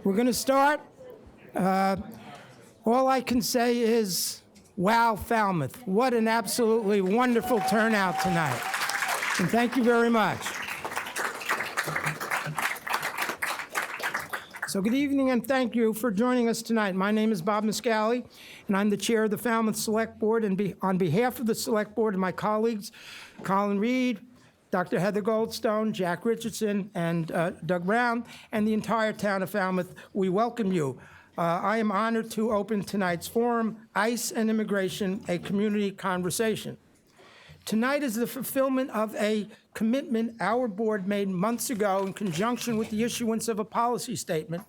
We're going to start. All I can say is, wow, Falmouth. What an absolutely wonderful turnout tonight. And thank you very much. So good evening and thank you for joining us tonight. My name is Bob Miscali, and I'm the chair of the Falmouth Select Board. And on behalf of the Select Board and my colleagues, Colin Reed, Dr. Heather Goldstone, Jack Richardson, and Doug Brown, and the entire town of Falmouth, we welcome you. I am honored to open tonight's forum, ICE and Immigration, a Community Conversation. Tonight is the fulfillment of a commitment our board made months ago in conjunction with the issuance of a policy statement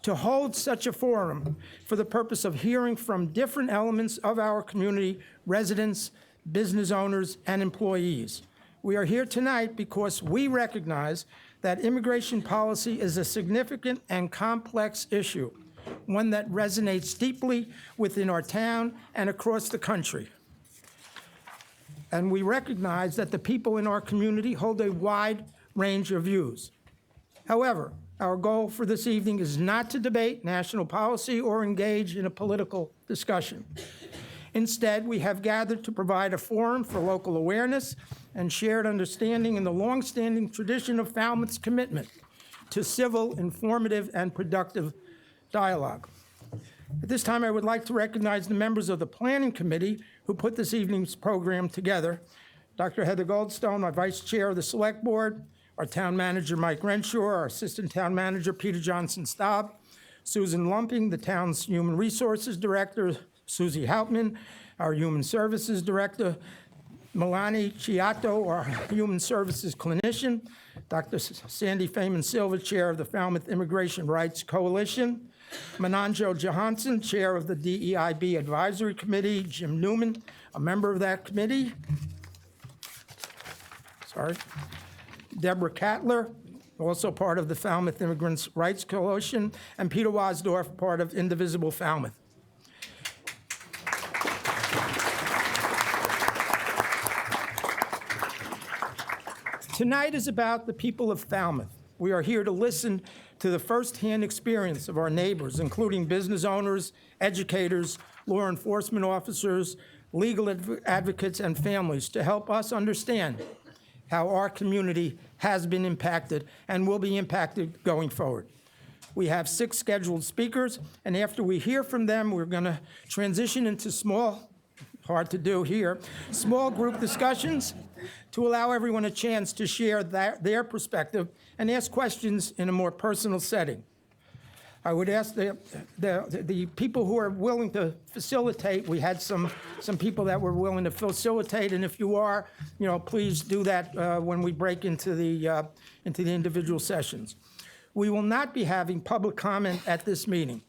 to hold such a forum for the purpose of hearing from different elements of our community, residents, business owners, and employees. We are here tonight because we recognize that immigration policy is a significant and complex issue, one that resonates deeply within our town and across the country. And we recognize that the people in our community hold a wide range of views. However, our goal for this evening is not to debate national policy or engage in a political discussion. Instead, we have gathered to provide a forum for local awareness and shared understanding in the longstanding tradition of Falmouth's commitment to civil, informative, and productive dialogue. At this time, I would like to recognize the members of the Planning Committee who put this evening's program together. Dr. Heather Goldstone, our Vice Chair of the Select Board, our Town Manager, Mike Renshaw, our Assistant Town Manager, Peter Johnson-Staub, Susan Lumping, the town's Human Resources Director, Suzie Hauptmann, our Human Services Director, Milene Chioatto, our Human Services Clinician, Dr. Sandy Feynman Silva, Chair of the Falmouth Immigration Rights Coalition, Mananjo Johansson, Chair of the DEIB Advisory Committee, Jim Newman, a member of that committee, Deborah Cattler, also part of the Falmouth Immigrants' Rights Coalition, and Peter Wasdorf, part of Indivisible Falmouth. Tonight is about the people of Falmouth. We are here to listen to the firsthand experience of our neighbors, including business owners, educators, law enforcement officers, legal advocates, and families, to help us understand how our community has been impacted and will be impacted going forward. We have 6 scheduled speakers, and after we hear from them, we're going to transition into small, hard to do here, small group discussions to allow everyone a chance to share their perspective and ask questions in a more personal setting. I would ask the people who are willing to facilitate. We had some people that were willing to facilitate, and if you are, please do that when we break into the individual sessions. We will not be having public comment at this meeting,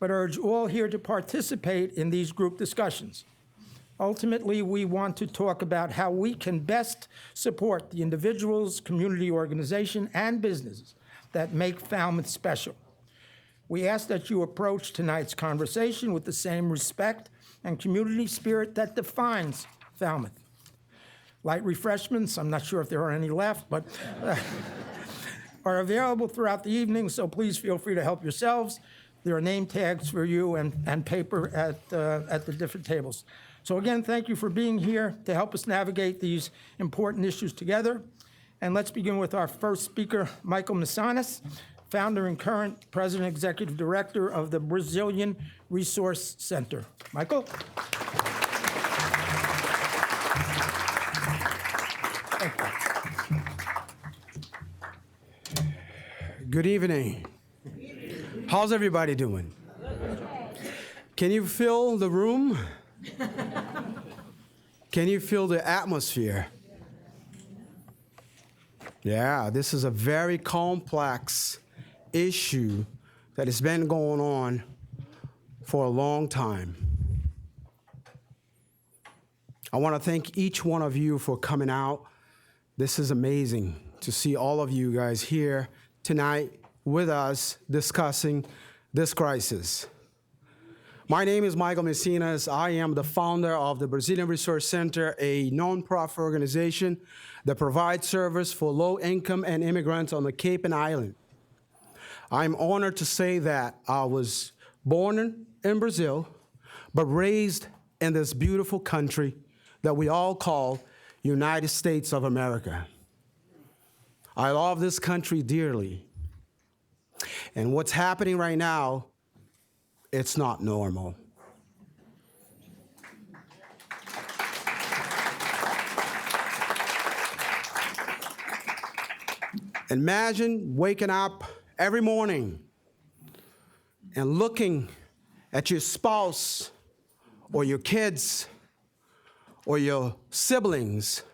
but urge all here to participate in these group discussions. Ultimately, we want to talk about how we can best support the individuals, community organization, and businesses that make Falmouth special. We ask that you approach tonight's conversation with the same respect and community spirit that defines Falmouth. Light refreshments, I'm not sure if there are any left, but are available throughout the evening, so please feel free to help yourselves. There are name tags for you and paper at the different tables. So again, thank you for being here to help us navigate these important issues together. And let's begin with our first speaker, Michael Mecenas, founder and current President Executive Director of the Brazilian Resource Center. Michael? Good evening. How's everybody doing? Can you feel the room? Can you feel the atmosphere? Yeah, this is a very complex issue that has been going on for a long time. I want to thank each one of you for coming out. This is amazing to see all of you guys here tonight with us discussing this crisis. My name is Michael Mecenas. I am the founder of the Brazilian Resource Center, a nonprofit organization that provides service for low-income and immigrants on the Cape and Island. I'm honored to say that I was born in Brazil, but raised in this beautiful country that we all call United States of America. I love this country dearly. And what's happening right now, it's not normal. Imagine waking up every morning and looking at your spouse or your kids or your siblings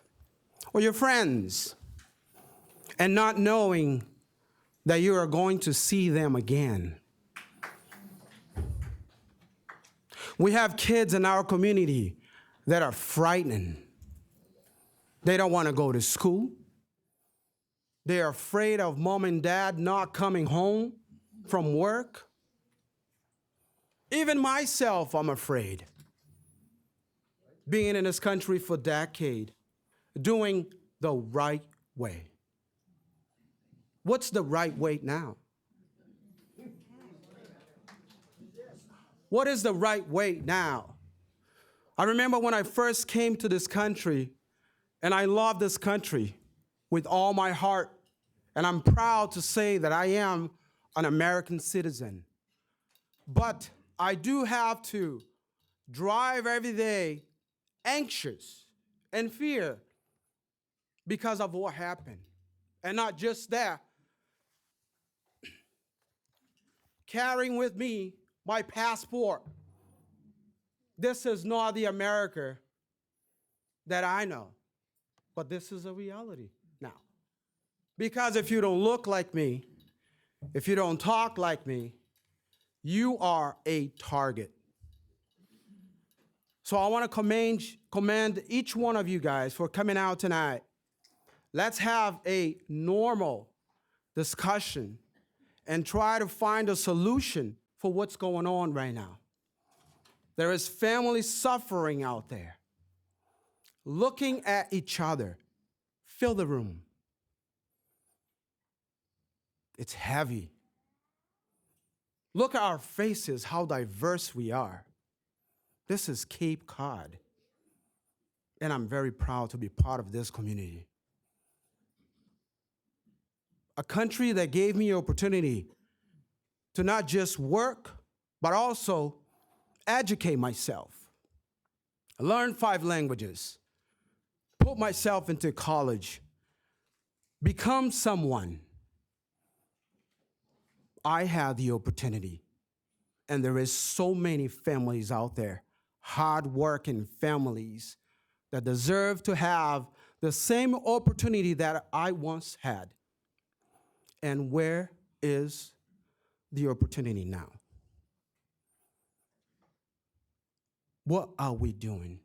or your friends and not knowing that you are going to see them again. We have kids in our community that are frightened. They don't want to go to school. They are afraid of mom and dad not coming home from work. Even myself, I'm afraid. Being in this country for a decade, doing the right way. What's the right way now? What is the right way now? I remember when I first came to this country, and I love this country with all my heart, and I'm proud to say that I am an American citizen. But I do have to drive every day anxious and fear because of what happened. And not just that, carrying with me my passport. This is not the America that I know, but this is a reality now. Because if you don't look like me, if you don't talk like me, you are a target. So I want to commend each one of you guys for coming out tonight. Let's have a normal discussion and try to find a solution for what's going on right now. There is family suffering out there. Looking at each other. Fill the room. It's heavy. Look at our faces, how diverse we are. This is Cape Cod. And I'm very proud to be part of this community. A country that gave me the opportunity to not just work, but also educate myself. Learn 5 languages. Put myself into college. Become someone. I had the opportunity. And there is so many families out there, hardworking families, that deserve to have the same opportunity that I once had. And where is the opportunity now? What are we doing?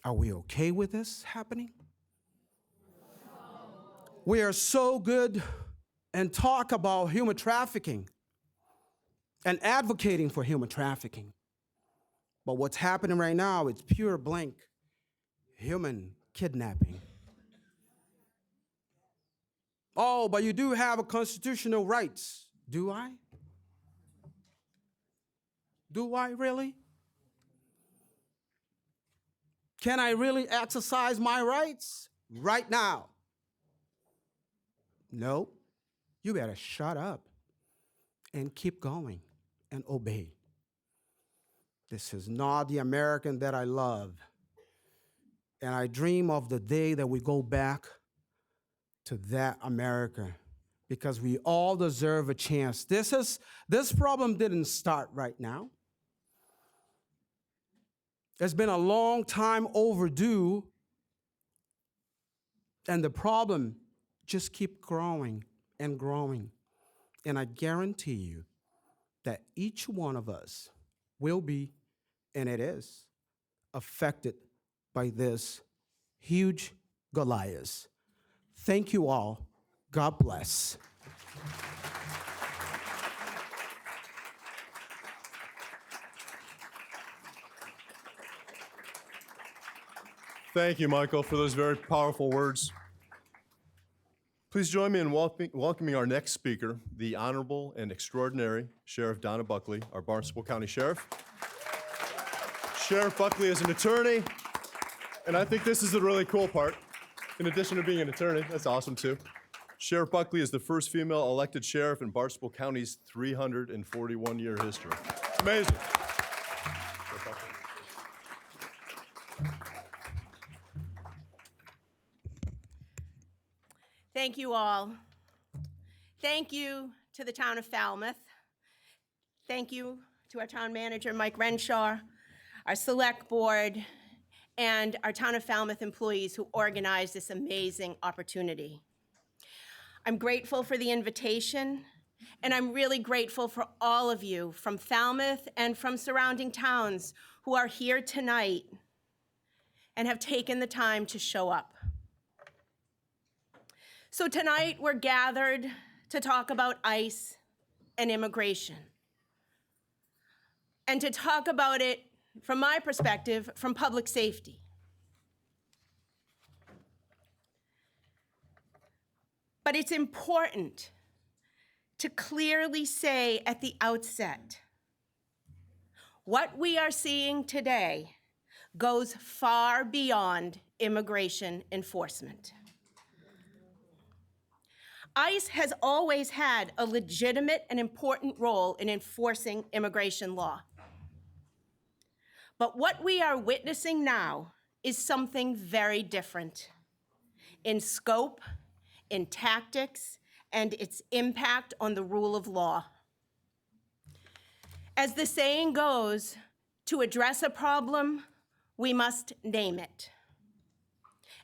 Are we okay with this happening? We are so good and talk about human trafficking and advocating for human trafficking. But what's happening right now is pure blank human kidnapping. Oh, but you do have a constitutional rights. Do I? Do I really? Can I really exercise my rights right now? No. You better shut up and keep going and obey. This is not the American that I love. And I dream of the day that we go back to that America, because we all deserve a chance. This problem didn't start right now. It's been a long time overdue, and the problem just keeps growing and growing. And I guarantee you that each one of us will be, and it is, affected by this huge Goliath. Thank you all. God bless. Thank you, Michael, for those very powerful words. Please join me in welcoming our next speaker, the Honorable and Extraordinary Sheriff Donna Buckley, our Barnstable County Sheriff. Sheriff Buckley is an attorney, and I think this is the really cool part. In addition to being an attorney, that's awesome too. Sheriff Buckley is the first female elected sheriff in Barnstable County's 341-year history. It's amazing. Thank you all. Thank you to the town of Falmouth. Thank you to our town manager, Mike Renshaw, our select board, and our town of Falmouth employees who organized this amazing opportunity. I'm grateful for the invitation, and I'm really grateful for all of you from Falmouth and from surrounding towns who are here tonight and have taken the time to show up. So tonight, we're gathered to talk about ICE and immigration, and to talk about it, from my perspective, from public safety. But it's important to clearly say at the outset, what we are seeing today goes far beyond immigration enforcement. ICE has always had a legitimate and important role in enforcing immigration law. But what we are witnessing now is something very different in scope, in tactics, and its impact on the rule of law. As the saying goes, to address a problem, we must name it.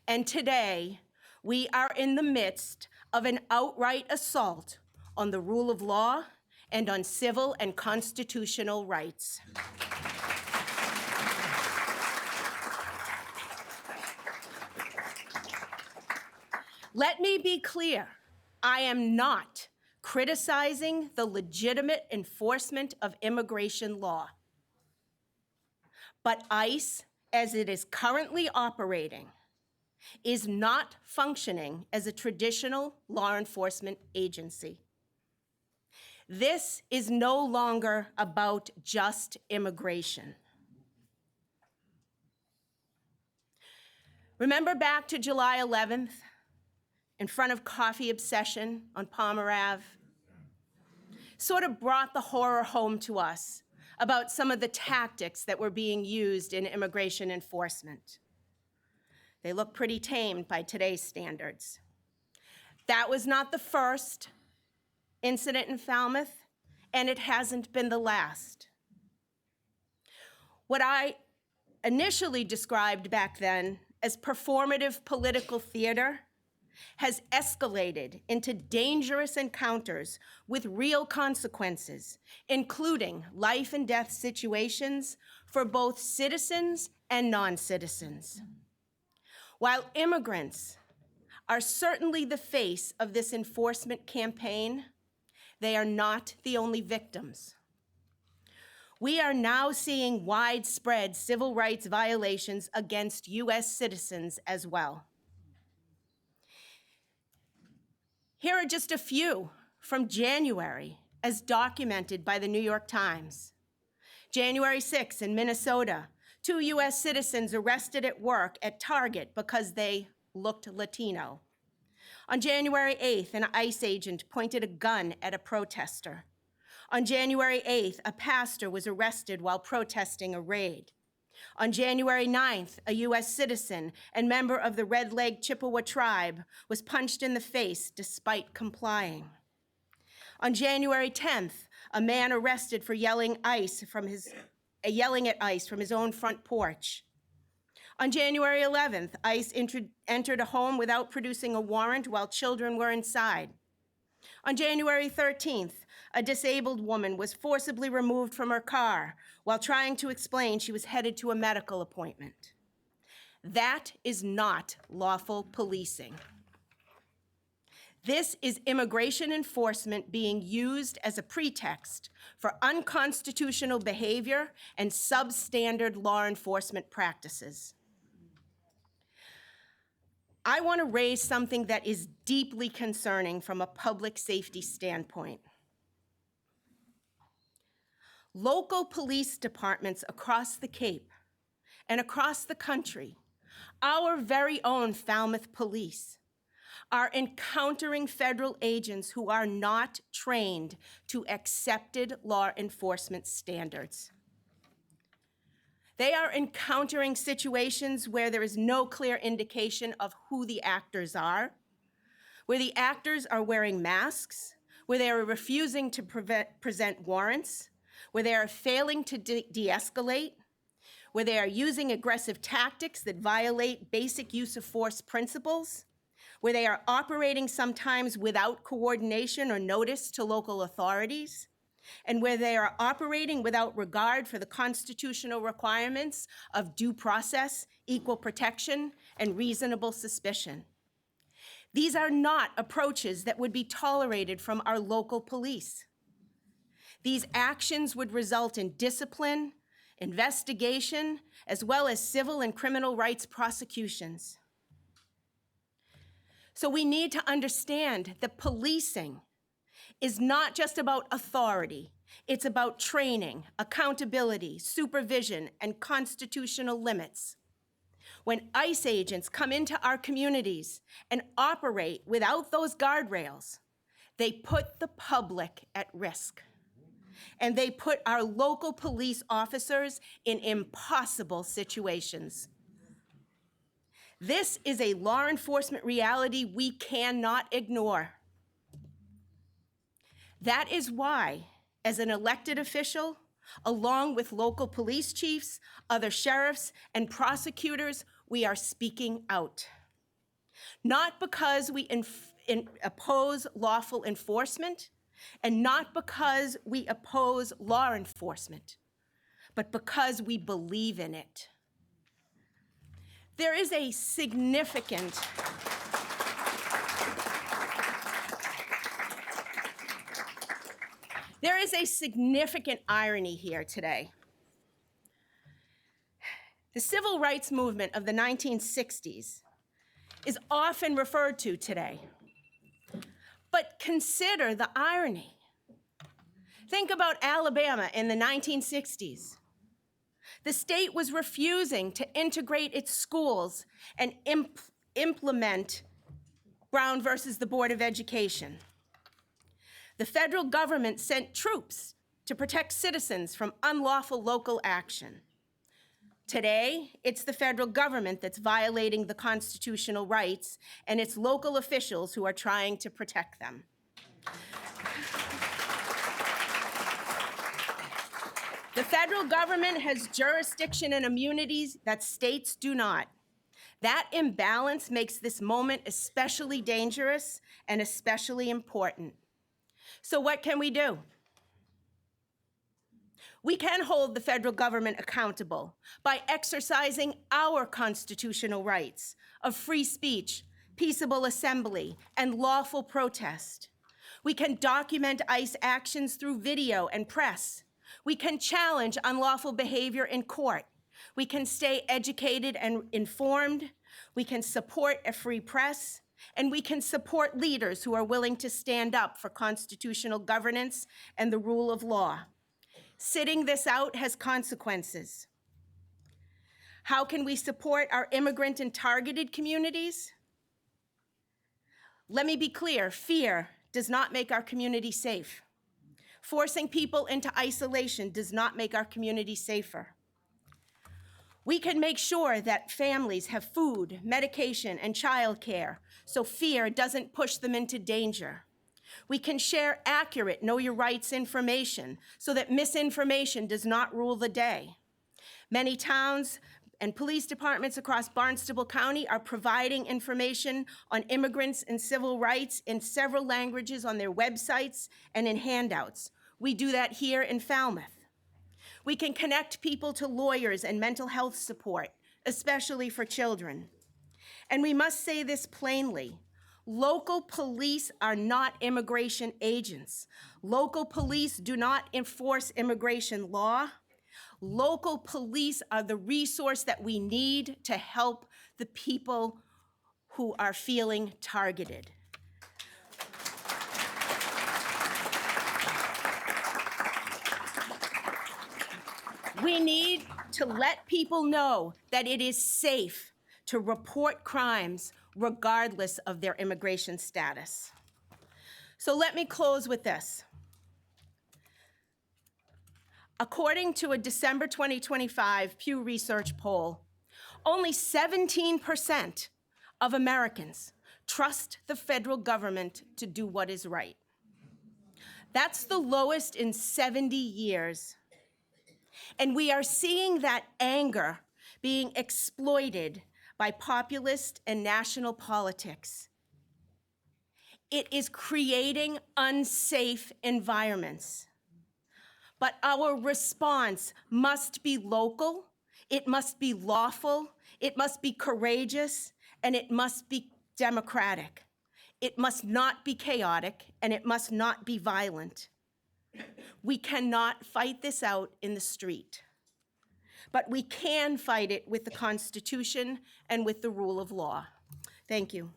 And today, we are in the midst of an outright assault on the rule of law and on civil and constitutional rights. Let me be clear, I am not criticizing the legitimate enforcement of immigration law. But ICE, as it is currently operating, is not functioning as a traditional law enforcement agency. This is no longer about just immigration. Remember back to July 11th, in front of Coffee Obsession on Palmer Ave? Sort of brought the horror home to us about some of the tactics that were being used in immigration enforcement. They look pretty tamed by today's standards. That was not the first incident in Falmouth, and it hasn't been the last. What I initially described back then as performative political theater has escalated into dangerous encounters with real consequences, including life and death situations for both citizens and non-citizens. While immigrants are certainly the face of this enforcement campaign, they are not the only victims. We are now seeing widespread civil rights violations against US citizens as well. Here are just a few from January, as documented by the New York Times. January 6th in Minnesota, 2 US citizens arrested at work at Target because they looked Latino. On January 8th, an ICE agent pointed a gun at a protester. On January 8th, a pastor was arrested while protesting a raid. On January 9th, a US citizen and member of the Red Leg Chippewa tribe was punched in the face despite complying. On January 10th, a man arrested for yelling at ICE from his own front porch. On January 11th, ICE entered a home without producing a warrant while children were inside. On January 13th, a disabled woman was forcibly removed from her car while trying to explain she was headed to a medical appointment. That is not lawful policing. This is immigration enforcement being used as a pretext for unconstitutional behavior and substandard law enforcement practices. I want to raise something that is deeply concerning from a public safety standpoint. Local police departments across the Cape and across the country, our very own Falmouth police, are encountering federal agents who are not trained to accepted law enforcement standards. They are encountering situations where there is no clear indication of who the actors are, where the actors are wearing masks, where they are refusing to present warrants, where they are failing to de-escalate, where they are using aggressive tactics that violate basic use of force principles, where they are operating sometimes without coordination or notice to local authorities, and where they are operating without regard for the constitutional requirements of due process, equal protection, and reasonable suspicion. These are not approaches that would be tolerated from our local police. These actions would result in discipline, investigation, as well as civil and criminal rights prosecutions. So we need to understand that policing is not just about authority. It's about training, accountability, supervision, and constitutional limits. When ICE agents come into our communities and operate without those guardrails, they put the public at risk. And they put our local police officers in impossible situations. This is a law enforcement reality we cannot ignore. That is why, as an elected official, along with local police chiefs, other sheriffs, and prosecutors, we are speaking out. Not because we oppose lawful enforcement, and not because we oppose law enforcement, but because we believe in it. There is a significant irony here today. The civil rights movement of the 1960s is often referred to today. But consider the irony. Think about Alabama in the 1960s. The state was refusing to integrate its schools and implement Brown versus the Board of Education. The federal government sent troops to protect citizens from unlawful local action. Today, it's the federal government that's violating the constitutional rights, and it's local officials who are trying to protect them. The federal government has jurisdiction and immunities that states do not. That imbalance makes this moment especially dangerous and especially important. So what can we do? We can hold the federal government accountable by exercising our constitutional rights of free speech, peaceable assembly, and lawful protest. We can document ICE actions through video and press. We can challenge unlawful behavior in court. We can stay educated and informed. We can support a free press. And we can support leaders who are willing to stand up for constitutional governance and the rule of law. Sitting this out has consequences. How can we support our immigrant and targeted communities? Let me be clear, fear does not make our community safe. Forcing people into isolation does not make our community safer. We can make sure that families have food, medication, and childcare, so fear doesn't push them into danger. We can share accurate know your rights information so that misinformation does not rule the day. Many towns and police departments across Barnstable County are providing information on immigrants and civil rights in several languages on their websites and in handouts. We do that here in Falmouth. We can connect people to lawyers and mental health support, especially for children. And we must say this plainly. Local police are not immigration agents. Local police do not enforce immigration law. Local police are the resource that we need to help the people who are feeling targeted. We need to let people know that it is safe to report crimes regardless of their immigration status. So let me close with this. According to a December 2025 Pew Research poll, only 17% of Americans trust the federal government to do what is right. That's the lowest in 70 years. And we are seeing that anger being exploited by populist and national politics. It is creating unsafe environments. But our response must be local, it must be lawful, it must be courageous, and it must be democratic. It must not be chaotic, and it must not be violent. We cannot fight this out in the street, but we can fight it with the Constitution and with the rule of law. Thank you.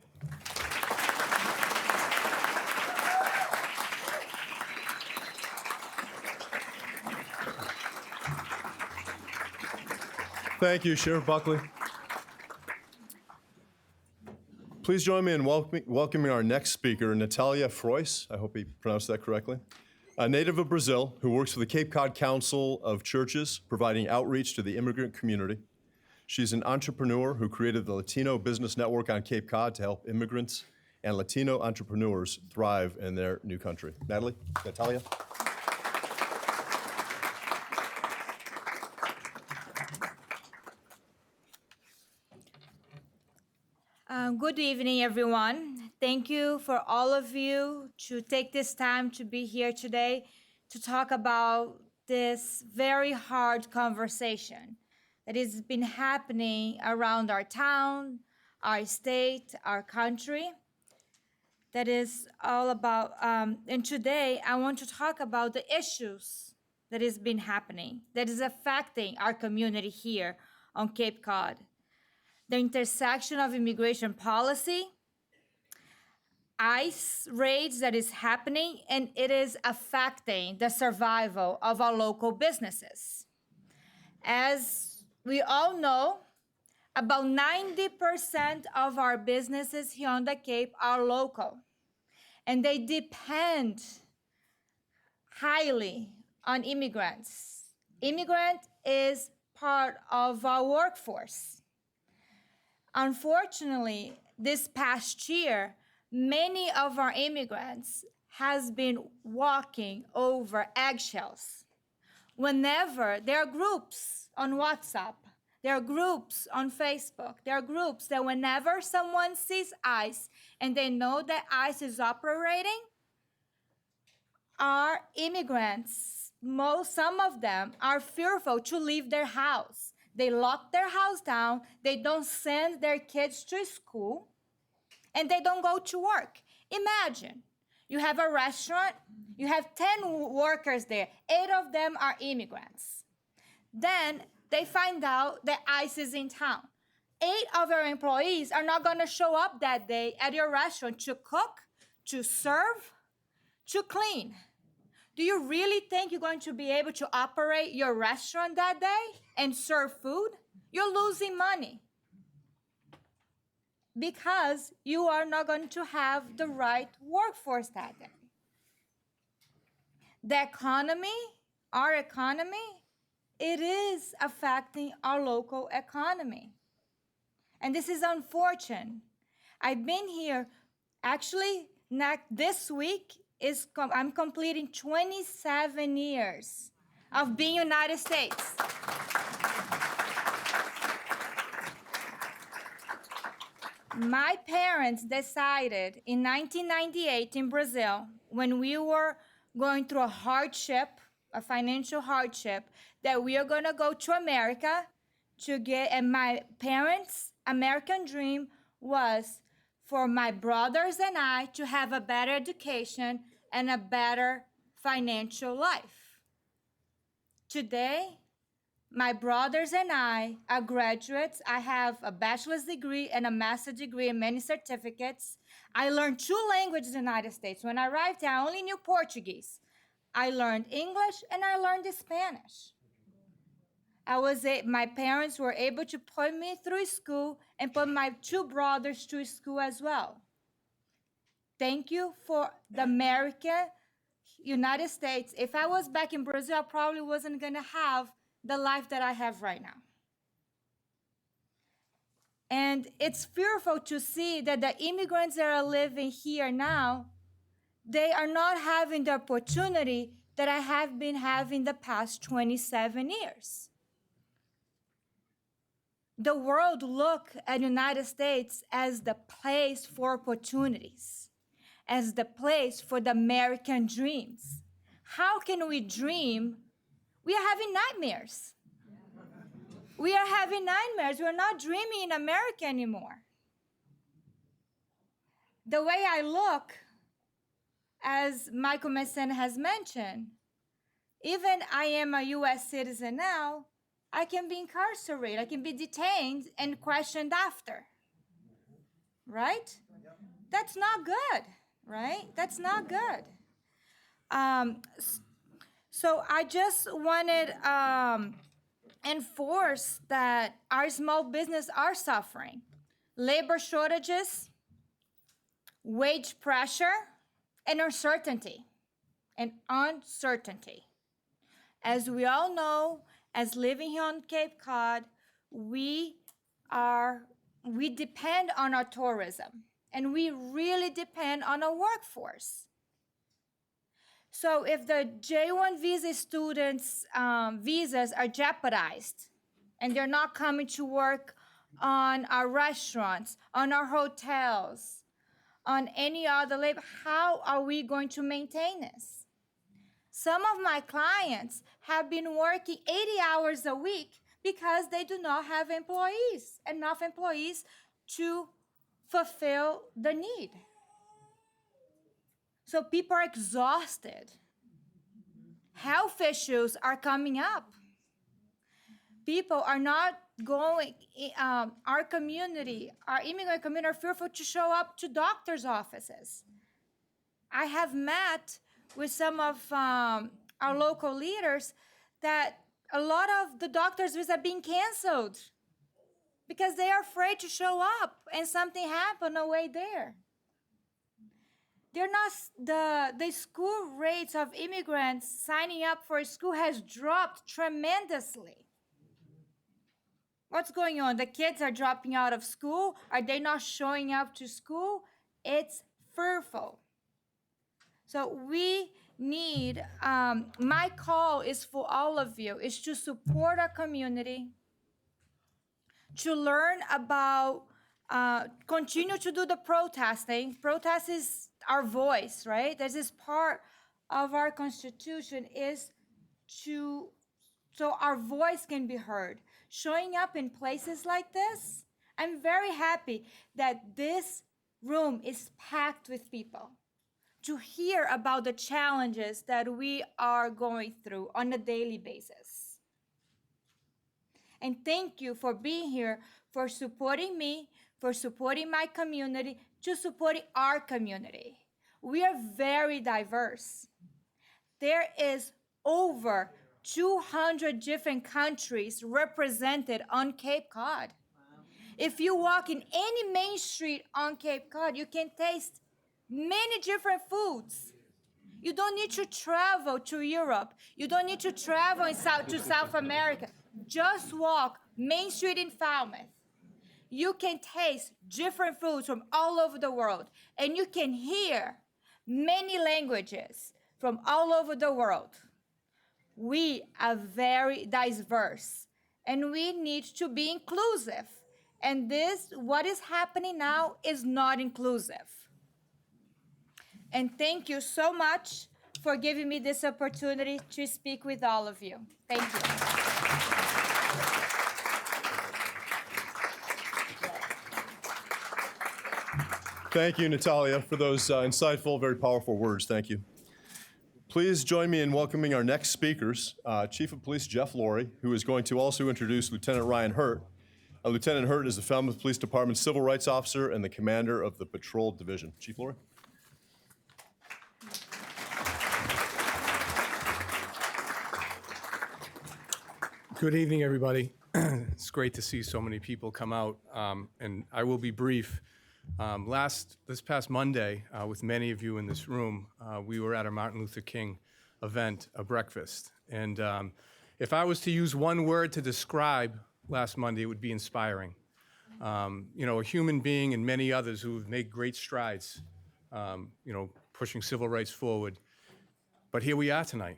Thank you, Sheriff Buckley. Please join me in welcoming our next speaker, Natalia Frois. I hope he pronounced that correctly. A native of Brazil who works for the Cape Cod Council of Churches, providing outreach to the immigrant community. She's an entrepreneur who created the Latino Business Network on Cape Cod to help immigrants and Latino entrepreneurs thrive in their new country. Natalia. Good evening, everyone. Thank you for all of you to take this time to be here today to talk about this very hard conversation that has been happening around our town, our state, our country. That is all about, and today I want to talk about the issues that has been happening, that is affecting our community here on Cape Cod. The intersection of immigration policy, ICE raids that is happening, and it is affecting the survival of our local businesses. As we all know, about 90% of our businesses here on the Cape are local, and they depend highly on immigrants. Immigrant is part of our workforce. Unfortunately, this past year, many of our immigrants has been walking over eggshells. Whenever there are groups on WhatsApp, there are groups on Facebook, there are groups that whenever someone sees ICE and they know that ICE is operating, our immigrants, some of them are fearful to leave their house. They lock their house down, they don't send their kids to school, and they don't go to work. Imagine, you have a restaurant, you have 10 workers there, 8 of them are immigrants. Then they find out that ICE is in town. 8 of your employees are not gonna show up that day at your restaurant to cook, to serve, to clean. Do you really think you're going to be able to operate your restaurant that day and serve food? You're losing money because you are not going to have the right workforce that day. The economy, our economy, it is affecting our local economy. And this is unfortunate. I've been here, actually, this week, I'm completing 27 years of being United States. My parents decided in 1998 in Brazil, when we were going through a hardship, a financial hardship, that we are gonna go to America to get, and my parents' American dream was for my brothers and I to have a better education and a better financial life. Today, My brothers and I are graduates. I have a bachelor's degree and a master's degree and many certificates. I learned 2 languages in the United States. When I arrived here, I only knew Portuguese. I learned English and I learned Spanish. My parents were able to put me through school and put my 2 brothers through school as well. Thank you for the United States. If I was back in Brazil, I probably wasn't gonna have the life that I have right now. And it's fearful to see that the immigrants that are living here now, they are not having the opportunity that I have been having the past 27 years. The world look at United States as the place for opportunities, as the place for the American dreams. How can we dream? We are having nightmares. We are having nightmares. We're not dreaming in America anymore. The way I look, as Michael Mecenas has mentioned, even I am a U.S. citizen now, I can be incarcerated, I can be detained and questioned after, right? That's not good, right? That's not good. So I just wanted enforce that our small business are suffering. Labor shortages, wage pressure, and uncertainty. As we all know, as living here on Cape Cod, we depend on our tourism, and we really depend on our workforce. So if the J1 visa students' visas are jeopardized, and they're not coming to work on our restaurants, on our hotels, on any other labor, how are we going to maintain this? Some of my clients have been working 80 hours a week because they do not have enough employees to fulfill the need. So people are exhausted. Health issues are coming up. People are not going, our immigrant community are fearful to show up to doctor's offices. I have met with some of our local leaders that a lot of the doctors' visits are being canceled because they are afraid to show up and something happen on the way there. The school rates of immigrants signing up for school has dropped tremendously. What's going on? The kids are dropping out of school. Are they not showing up to school? It's fearful. So we need, my call is for all of you, is to support our community, to learn about, continue to do the protesting. Protest is our voice, right? This is part of our Constitution, is so our voice can be heard. Showing up in places like this, I'm very happy that this room is packed with people to hear about the challenges that we are going through on a daily basis. And thank you for being here, for supporting me, for supporting my community, to supporting our community. We are very diverse. There is over 200 different countries represented on Cape Cod. Wow. If you walk in any main street on Cape Cod, you can taste many different foods. You don't need to travel to Europe. You don't need to travel to South America. Just walk Main Street in Falmouth. You can taste different foods from all over the world, and you can hear many languages from all over the world. We are very diverse, and we need to be inclusive. And what is happening now is not inclusive. And thank you so much for giving me this opportunity to speak with all of you. Thank you. Thank you, Natalia, for those insightful, very powerful words. Thank you. Please join me in welcoming our next speakers, Chief of Police Jeff Lourie, who is going to also introduce Lieutenant Ryan Hergt. Lieutenant Hergt is the Falmouth Police Department Civil Rights Officer and the commander of the Patrol Division. Chief Lourie. Good evening, everybody. It's great to see so many people come out, and I will be brief. This past Monday, with many of you in this room, we were at a Martin Luther King event, a breakfast. And if I was to use one word to describe last Monday, it would be inspiring. A human being and many others who have made great strides, pushing civil rights forward. But here we are tonight.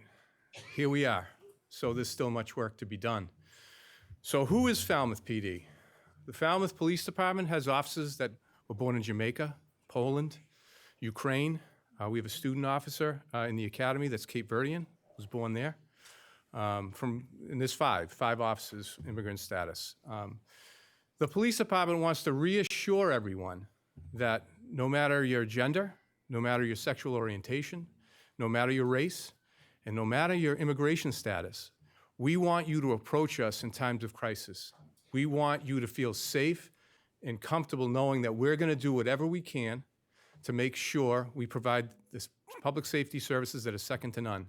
Here we are. So there's still much work to be done. So who is Falmouth PD? The Falmouth Police Department has officers that were born in Jamaica, Poland, Ukraine. We have a student officer in the academy that's Cape Verdean, was born there. And there's five officers, immigrant status. The police department wants to reassure everyone that no matter your gender, no matter your sexual orientation, no matter your race, and no matter your immigration status, we want you to approach us in times of crisis. We want you to feel safe and comfortable knowing that we're going to do whatever we can to make sure we provide this public safety services that are second to none.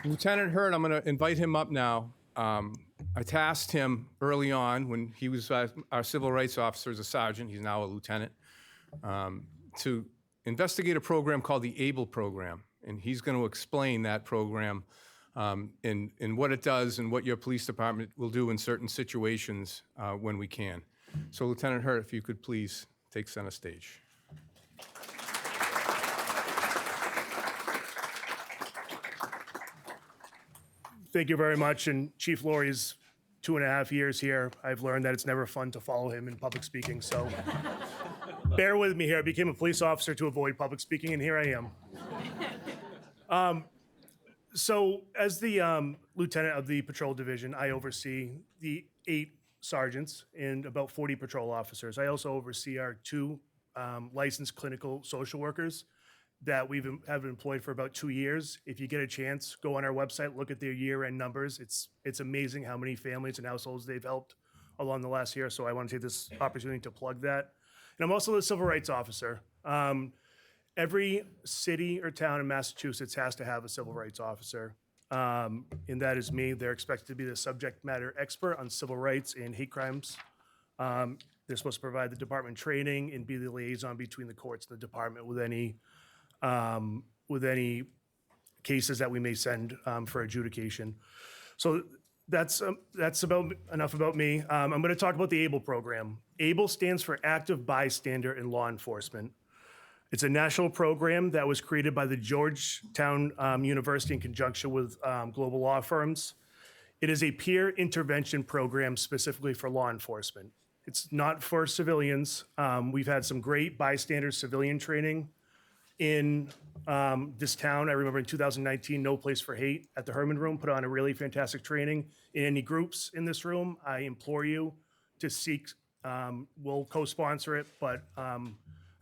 Lieutenant Hergt, I'm going to invite him up now. I tasked him early on when he was our civil rights officer as a sergeant, he's now a lieutenant, to investigate a program called the ABLE program. And he's going to explain that program and what it does and what your police department will do in certain situations when we can. So Lieutenant Hergt, if you could please take center stage. Thank you very much. And Chief Laurie's 2.5 years here, I've learned that it's never fun to follow him in public speaking. So bear with me here. I became a police officer to avoid public speaking, and here I am. So as the lieutenant of the patrol division, I oversee the 8 sergeants and about 40 patrol officers. I also oversee our 2 licensed clinical social workers that have been employed for about 2 years. If you get a chance, go on our website, look at their year-end numbers. It's amazing how many families and households they've helped along the last year. So I want to take this opportunity to plug that. And I'm also the civil rights officer. Every city or town in Massachusetts has to have a civil rights officer, and that is me. They're expected to be the subject matter expert on civil rights and hate crimes. They're supposed to provide the department training and be the liaison between the courts and the department with any cases that we may send for adjudication. So that's about enough about me. I'm going to talk about the ABLE program. ABLE stands for Active Bystander in Law Enforcement. It's a national program that was created by the Georgetown University in conjunction with global law firms. It is a peer intervention program specifically for law enforcement. It's not for civilians. We've had some great bystander civilian training in this town. I remember in 2019, No Place for Hate at the Herman Room put on a really fantastic training. In any groups in this room, I implore you to seek, we'll co-sponsor it, but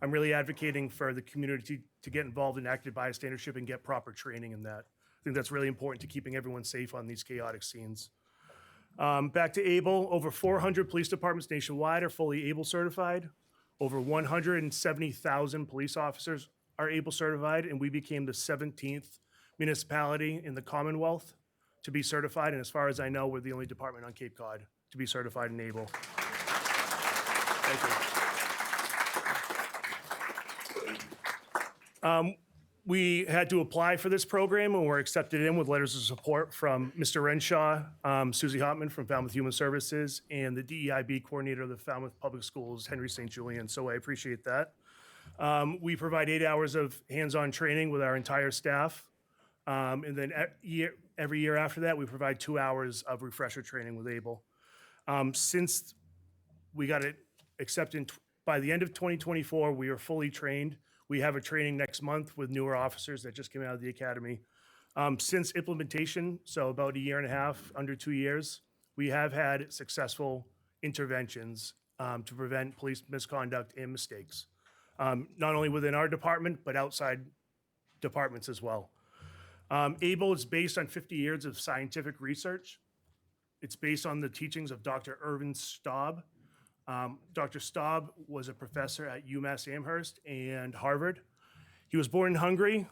I'm really advocating for the community to get involved in active bystandership and get proper training in that. I think that's really important to keeping everyone safe on these chaotic scenes. Back to ABLE, over 400 police departments nationwide are fully ABLE certified. Over 170,000 police officers are ABLE certified, and we became the 17th municipality in the Commonwealth to be certified. And as far as I know, we're the only department on Cape Cod to be certified in ABLE. Thank you. We had to apply for this program and were accepted in with letters of support from Mr. Renshaw, Suzie Hauptmann from Falmouth Human Services, and the DEIB coordinator of the Falmouth Public Schools, Henry St. Julian. So I appreciate that. We provide 8 hours of hands-on training with our entire staff. And then every year after that, we provide 2 hours of refresher training with ABLE. Since we got it accepted by the end of 2024, we are fully trained. We have a training next month with newer officers that just came out of the academy. Since implementation, so about 1.5 years, under 2 years, we have had successful interventions to prevent police misconduct and mistakes, not only within our department, but outside departments as well. ABLE is based on 50 years of scientific research. It's based on the teachings of Dr. Irvin Staub. Dr. Staub was a professor at UMass Amherst and Harvard. He was born in Hungary.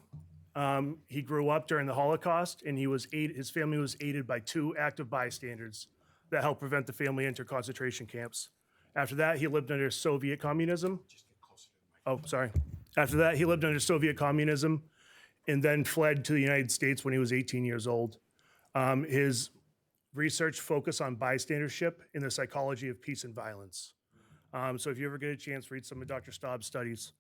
He grew up during the Holocaust, and his family was aided by 2 active bystanders that helped prevent the family enter concentration camps. After that, he lived under Soviet communism. After that, he lived under Soviet communism and then fled to the United States when he was 18 years old. His research focused on bystandership and the psychology of peace and violence. So if you ever get a chance, read some of Dr. Staub's studies.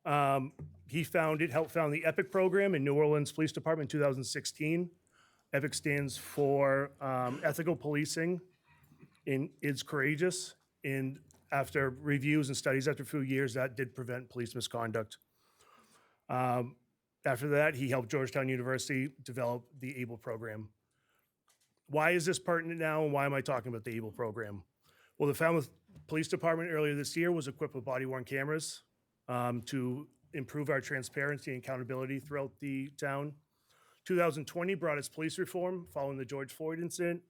He helped found the EPIC program in New Orleans Police Department in 2016. EPIC stands for Ethical Policing and It's Courageous. And after reviews and studies after a few years, that did prevent police misconduct. After that, he helped Georgetown University develop the ABLE program. Why is this pertinent now, and why am I talking about the ABLE program? Well, the Falmouth Police Department earlier this year was equipped with body-worn cameras to improve our transparency and accountability throughout the town. 2020 brought us police reform following the George Floyd incident.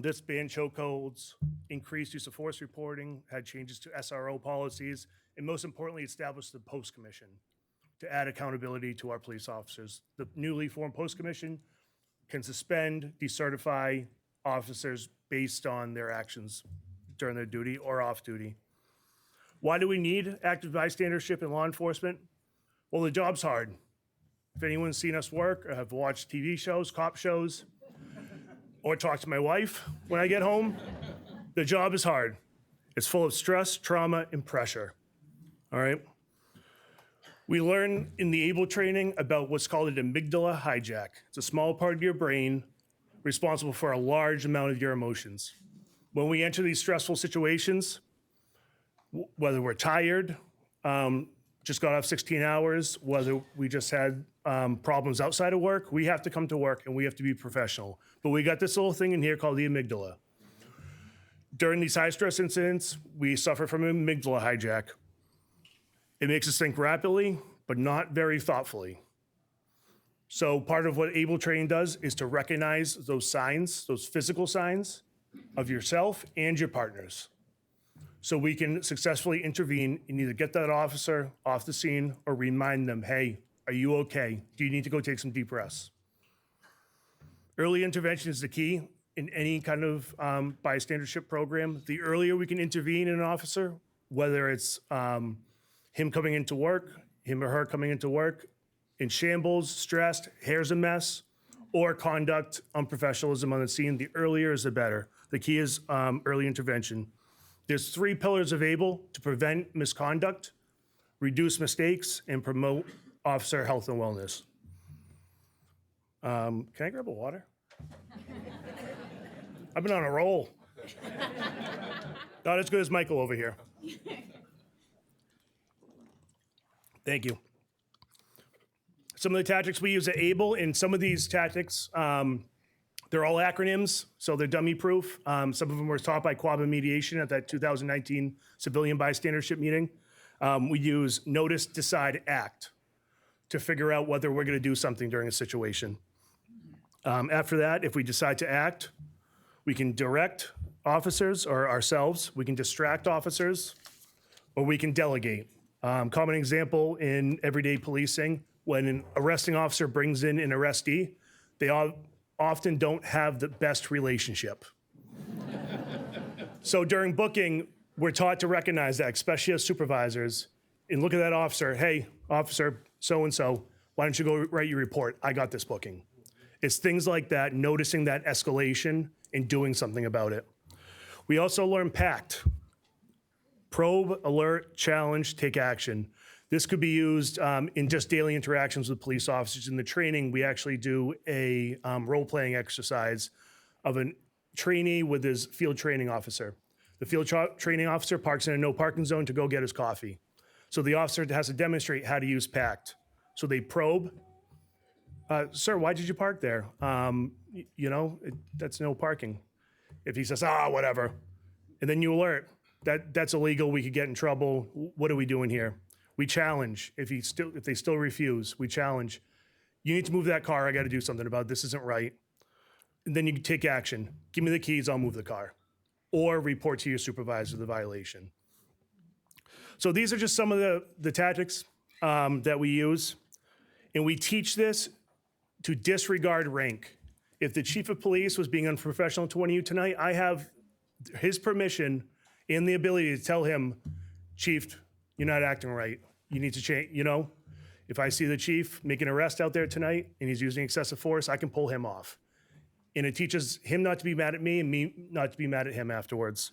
This banned chokeholds, increased use of force reporting, had changes to SRO policies, and most importantly, established the Post Commission to add accountability to our police officers. The newly formed Post Commission can suspend, decertify officers based on their actions during their duty or off duty. Why do we need active bystandership in law enforcement? Well, the job's hard. If anyone's seen us work or have watched TV shows, cop shows, or talk to my wife when I get home, the job is hard. It's full of stress, trauma, and pressure, all right? We learn in the ABLE training about what's called an amygdala hijack. It's a small part of your brain responsible for a large amount of your emotions. When we enter these stressful situations, whether we're tired, just got off 16 hours, whether we just had problems outside of work, we have to come to work and we have to be professional. But we got this little thing in here called the amygdala. During these high stress incidents, we suffer from an amygdala hijack. It makes us think rapidly, but not very thoughtfully. So part of what ABLE training does is to recognize those signs, those physical signs of yourself and your partners, so we can successfully intervene and either get that officer off the scene or remind them, hey, are you okay? Do you need to go take some deep breaths? Early intervention is the key in any kind of bystandership program. The earlier we can intervene in an officer, whether it's him coming into work, him or her coming into work in shambles, stressed, hair's a mess, or conduct unprofessionalism on the scene, the earlier is the better. The key is early intervention. There's 3 pillars of ABLE to prevent misconduct, reduce mistakes, and promote officer health and wellness. Can I grab a water? I've been on a roll. Not as good as Michael over here. Thank you. Some of the tactics we use at ABLE, and some of these tactics, they're all acronyms, so they're dummy-proof. Some of them were taught by Quabbin Mediation at that 2019 Civilian Bystandership meeting. We use notice, decide, act to figure out whether we're going to do something during a situation. After that, if we decide to act, we can direct officers or ourselves, we can distract officers, or we can delegate. Common example in everyday policing, when an arresting officer brings in an arrestee, they often don't have the best relationship. So during booking, we're taught to recognize that, especially as supervisors, and look at that officer, hey, officer so-and-so, why don't you go write your report? I got this booking. It's things like that, noticing that escalation and doing something about it. We also learn PACT. Probe, alert, challenge, take action. This could be used in just daily interactions with police officers. In the training, we actually do a role-playing exercise of a trainee with his field training officer. The field training officer parks in a no parking zone to go get his coffee. So the officer has to demonstrate how to use PACT. So they probe, sir, why did you park there? That's no parking. If he says, whatever, and then you alert, That's illegal. We could get in trouble. What are we doing here? We challenge. If they still refuse, we challenge. You need to move that car. I got to do something about it. This isn't right. And then you take action. Give me the keys. I'll move the car. Or report to your supervisor the violation. So these are just some of the tactics that we use. And we teach this to disregard rank. If the chief of police was being unprofessional to one of you tonight, I have his permission and the ability to tell him, Chief, you're not acting right. You need to change, If I see the chief make an arrest out there tonight and he's using excessive force, I can pull him off. And it teaches him not to be mad at me and me not to be mad at him afterwards.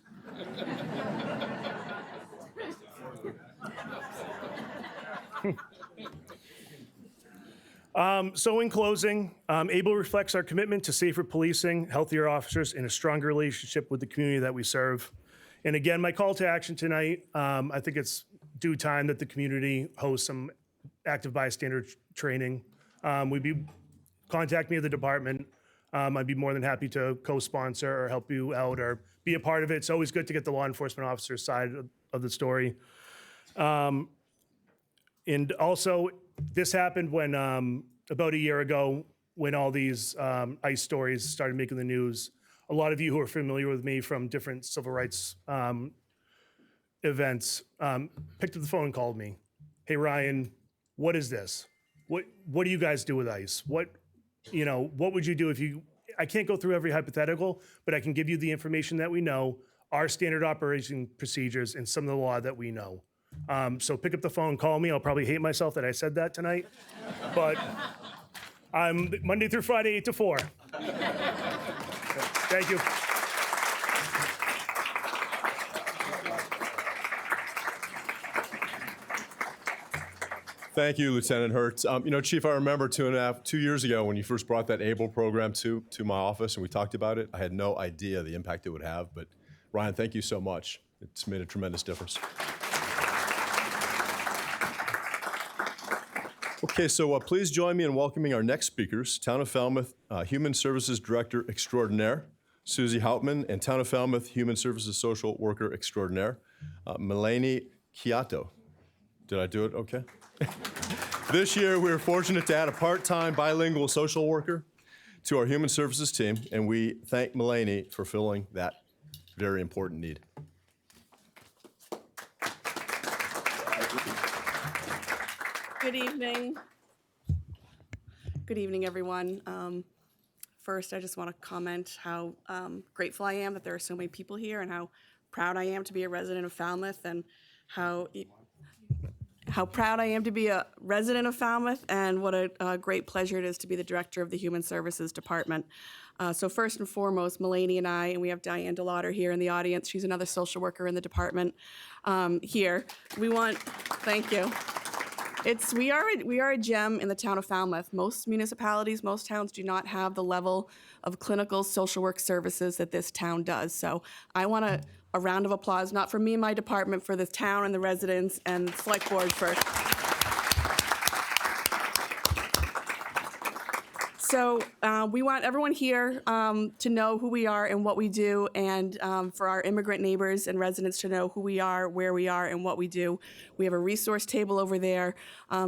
So in closing, ABLE reflects our commitment to safer policing, healthier officers, and a stronger relationship with the community that we serve. And again, my call to action tonight, I think it's due time that the community hosts some active bystander training. Contact me at the department. I'd be more than happy to co-sponsor or help you out or be a part of it. It's always good to get the law enforcement officer's side of the story. And also, this happened when, about a year ago, when all these ICE stories started making the news. A lot of you who are familiar with me from different civil rights events picked up the phone and called me. Hey, Ryan, what is this? What do you guys do with ICE? What would you do if you, I can't go through every hypothetical, but I can give you the information that we know, our standard operation procedures, and some of the law that we know. So pick up the phone, call me. I'll probably hate myself that I said that tonight, but I'm Monday through Friday, 8 to 4. Thank you. Thank you, Lieutenant Hergt. Chief, I remember 2 years ago when you first brought that ABLE program to my office and we talked about it. I had no idea the impact it would have, but Ryan, thank you so much. It's made a tremendous difference. Okay, so please join me in welcoming our next speakers, Town of Falmouth Human Services Director Extraordinaire, Suzie Hauptmann, and Town of Falmouth Human Services Social Worker Extraordinaire, Milene Chioatto. Did I do it okay? This year, we were fortunate to add a part-time bilingual social worker to our human services team, and we thank Milene for filling that very important need. Good evening. Good evening, everyone. First, I just want to comment how grateful I am that there are so many people here and how proud I am to be a resident of Falmouth and how proud I am to be a resident of Falmouth and what a great pleasure it is to be the director of the Human Services Department. So first and foremost, Milene and I, and we have Diane DeLauder here in the audience. She's another social worker in the department here. Thank you. We are a gem in the town of Falmouth. Most municipalities, most towns do not have the level of clinical social work services that this town does. So I want a round of applause, not for me and my department, for the town and the residents and the select board for. So we want everyone here to know who we are and what we do, and for our immigrant neighbors and residents to know who we are, where we are, and what we do. We have a resource table over there,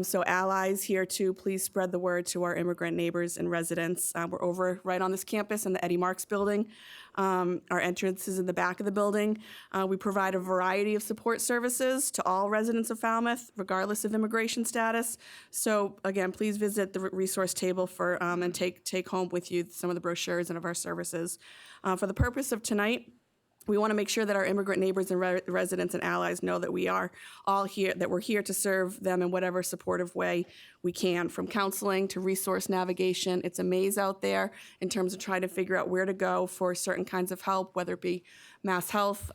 so allies here too, please spread the word to our immigrant neighbors and residents. We're over right on this campus in the Eddie Marks building. Our entrance is in the back of the building. We provide a variety of support services to all residents of Falmouth, regardless of immigration status. So again, please visit the resource table and take home with you some of the brochures and of our services. For the purpose of tonight, we want to make sure that our immigrant neighbors and residents and allies know that we are all here, that we're here to serve them in whatever supportive way we can, from counseling to resource navigation. It's a maze out there in terms of trying to figure out where to go for certain kinds of help, whether it be mass health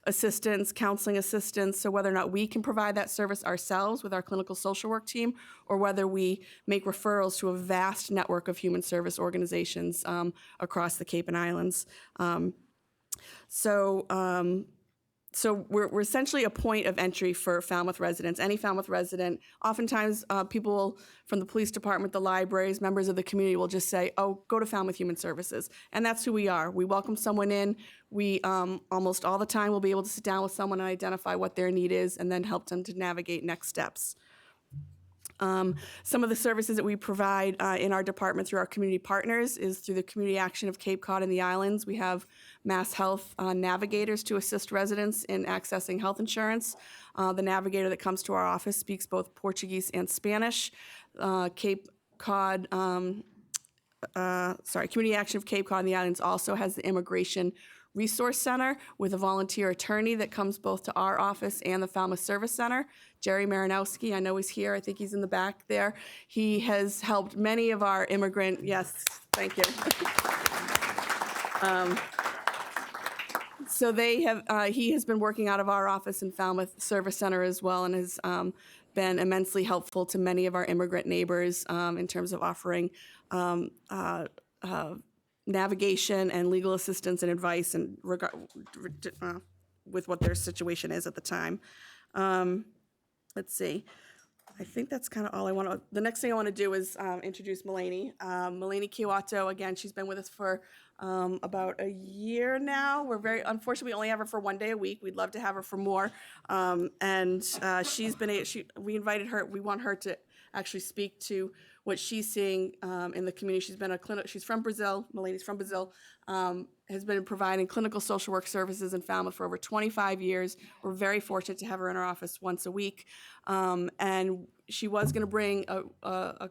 assistance, counseling assistance, so whether or not we can provide that service ourselves with our clinical social work team, or whether we make referrals to a vast network of human service organizations across the Cape and Islands. So we're essentially a point of entry for Falmouth residents, any Falmouth resident. Oftentimes, people from the police department, the libraries, members of the community will just say, oh, go to Falmouth Human Services. And that's who we are. We welcome someone in. We almost all the time will be able to sit down with someone and identify what their need is and then help them to navigate next steps. Some of the services that we provide in our department through our community partners is through the Community Action of Cape Cod and the Islands. We have Mass Health navigators to assist residents in accessing health insurance. The navigator that comes to our office speaks both Portuguese and Spanish. Community Action of Cape Cod and the Islands also has the Immigration Resource Center with a volunteer attorney that comes both to our office and the Falmouth Service Center. Jerry Marinowski, I know he's here. I think he's in the back there. He has helped many of our yes, thank you. So he has been working out of our office in Falmouth Service Center as well and has been immensely helpful to many of our immigrant neighbors in terms of offering navigation and legal assistance and advice and with what their situation is at the time. Let's see. I think that's kind of all I want to. The next thing I want to do is introduce Milene. Milene Chioatto, again, she's been with us for about a year now. Unfortunately, we only have her for 1 day a week. We'd love to have her for more. We invited her. We want her to actually speak to what she's seeing in the community. She's from Brazil. Milene's from Brazil. Has been providing clinical social work services in Falmouth for over 25 years. We're very fortunate to have her in our office once a week. And she was going to bring a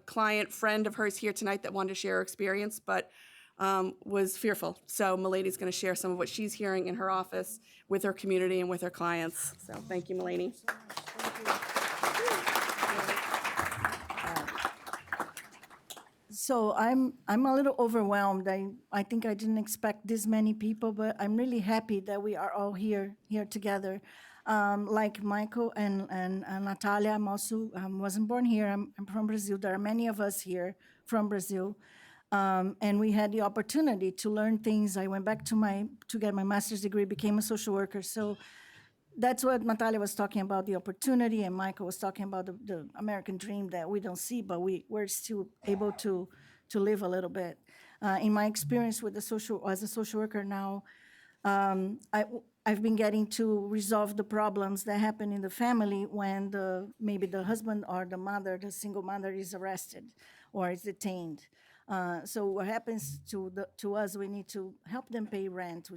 client friend of hers here tonight that wanted to share her experience, but was fearful. So Milene's going to share some of what she's hearing in her office with her community and with her clients. So thank you, Milene. So I'm a little overwhelmed. I think I didn't expect this many people, but I'm really happy that we are all here together. Like Michael and Natalia, I'm also wasn't born here. I'm from Brazil. There are many of us here from Brazil, and we had the opportunity to learn things. I went back to get my master's degree, became a social worker. So that's what Natalia was talking about, the opportunity, and Michael was talking about the American dream that we don't see, but we're still able to live a little bit. In my experience with as a social worker now, I've been getting to resolve the problems that happen in the family when maybe the husband or the mother, the single mother, is arrested or is detained. So what happens to us? We need to help them pay rent.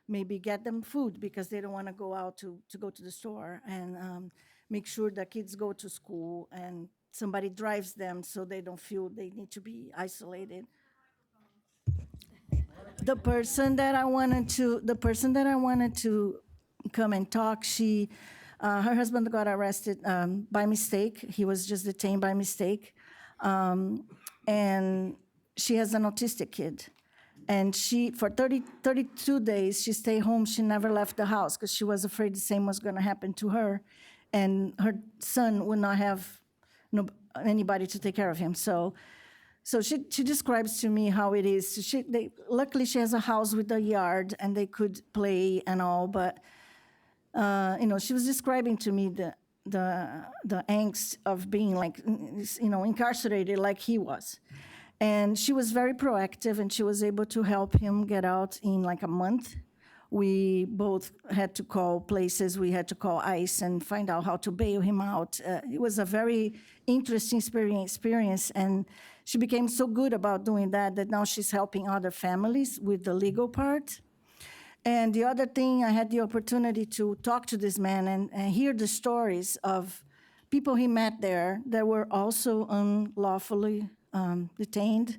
Maybe get them food because they don't want to go out to go to the store, and make sure that kids go to school and somebody drives them so they don't feel they need to be isolated. The person that I wanted to come and talk, her husband got arrested by mistake. He was just detained by mistake, and she has an autistic kid. And for 32 days, she stayed home. She never left the house because she was afraid the same was going to happen to her. And her son would not have anybody to take care of him. So she describes to me how it is. Luckily, she has a house with a yard, and they could play and all. But, she was describing to me the angst of being incarcerated like he was. And she was very proactive, and she was able to help him get out in like a month. We both had to call places. We had to call ICE and find out how to bail him out. It was a very interesting experience, and she became so good about doing that now she's helping other families with the legal part. And the other thing, I had the opportunity to talk to this man and hear the stories of people he met there that were also unlawfully detained,